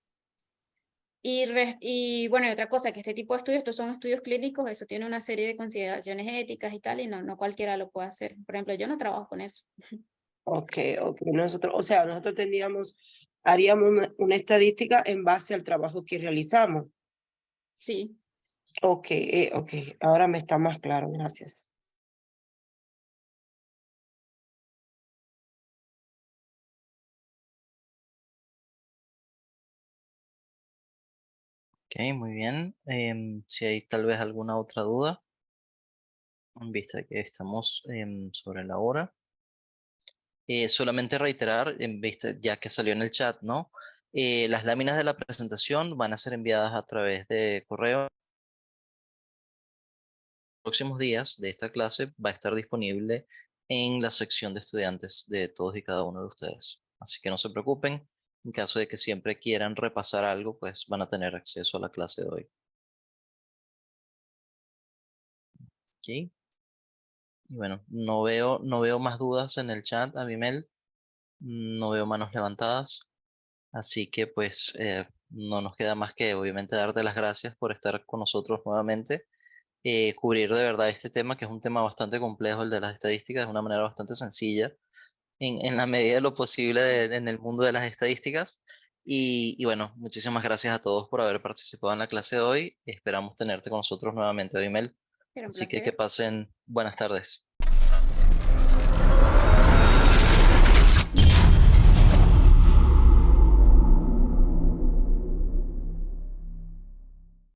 Y bueno, y otra cosa, que este tipo de estudios, estos son estudios clínicos, eso tiene una serie de consideraciones éticas y tal, y no cualquiera lo puede hacer. Por ejemplo, yo no trabajo con eso. Ok, ok. Nosotros, o sea, nosotros haríamos una estadística en base al trabajo que realizamos. Sí. Ok, ok. Ahora me está más claro, gracias. Ok, muy bien. Si hay tal vez alguna otra duda, en vista de que estamos sobre la hora. Solamente reiterar, en vista, ya que salió en el chat, ¿no? Las láminas de la presentación van a ser enviadas a través de correo. Próximos días de esta clase va a estar disponible en la sección de estudiantes de todos y cada uno de ustedes. Así que no se preocupen, en caso de que siempre quieran repasar algo, pues van a tener acceso a la clase de hoy. ¿Ok? Y bueno, no veo más dudas en el chat, Abimel. No veo manos levantadas. Así que pues no nos queda más que obviamente darte las gracias por estar con nosotros nuevamente. Cubrir de verdad este tema, que es un tema bastante complejo, el de las estadísticas, de una manera bastante sencilla, en la medida de lo posible en el mundo de las estadísticas. Y bueno, muchísimas gracias a todos por haber participado en la clase de hoy. Esperamos tenerte con nosotros nuevamente, Abimel. Era un Así que placer. pasen buenas tardes.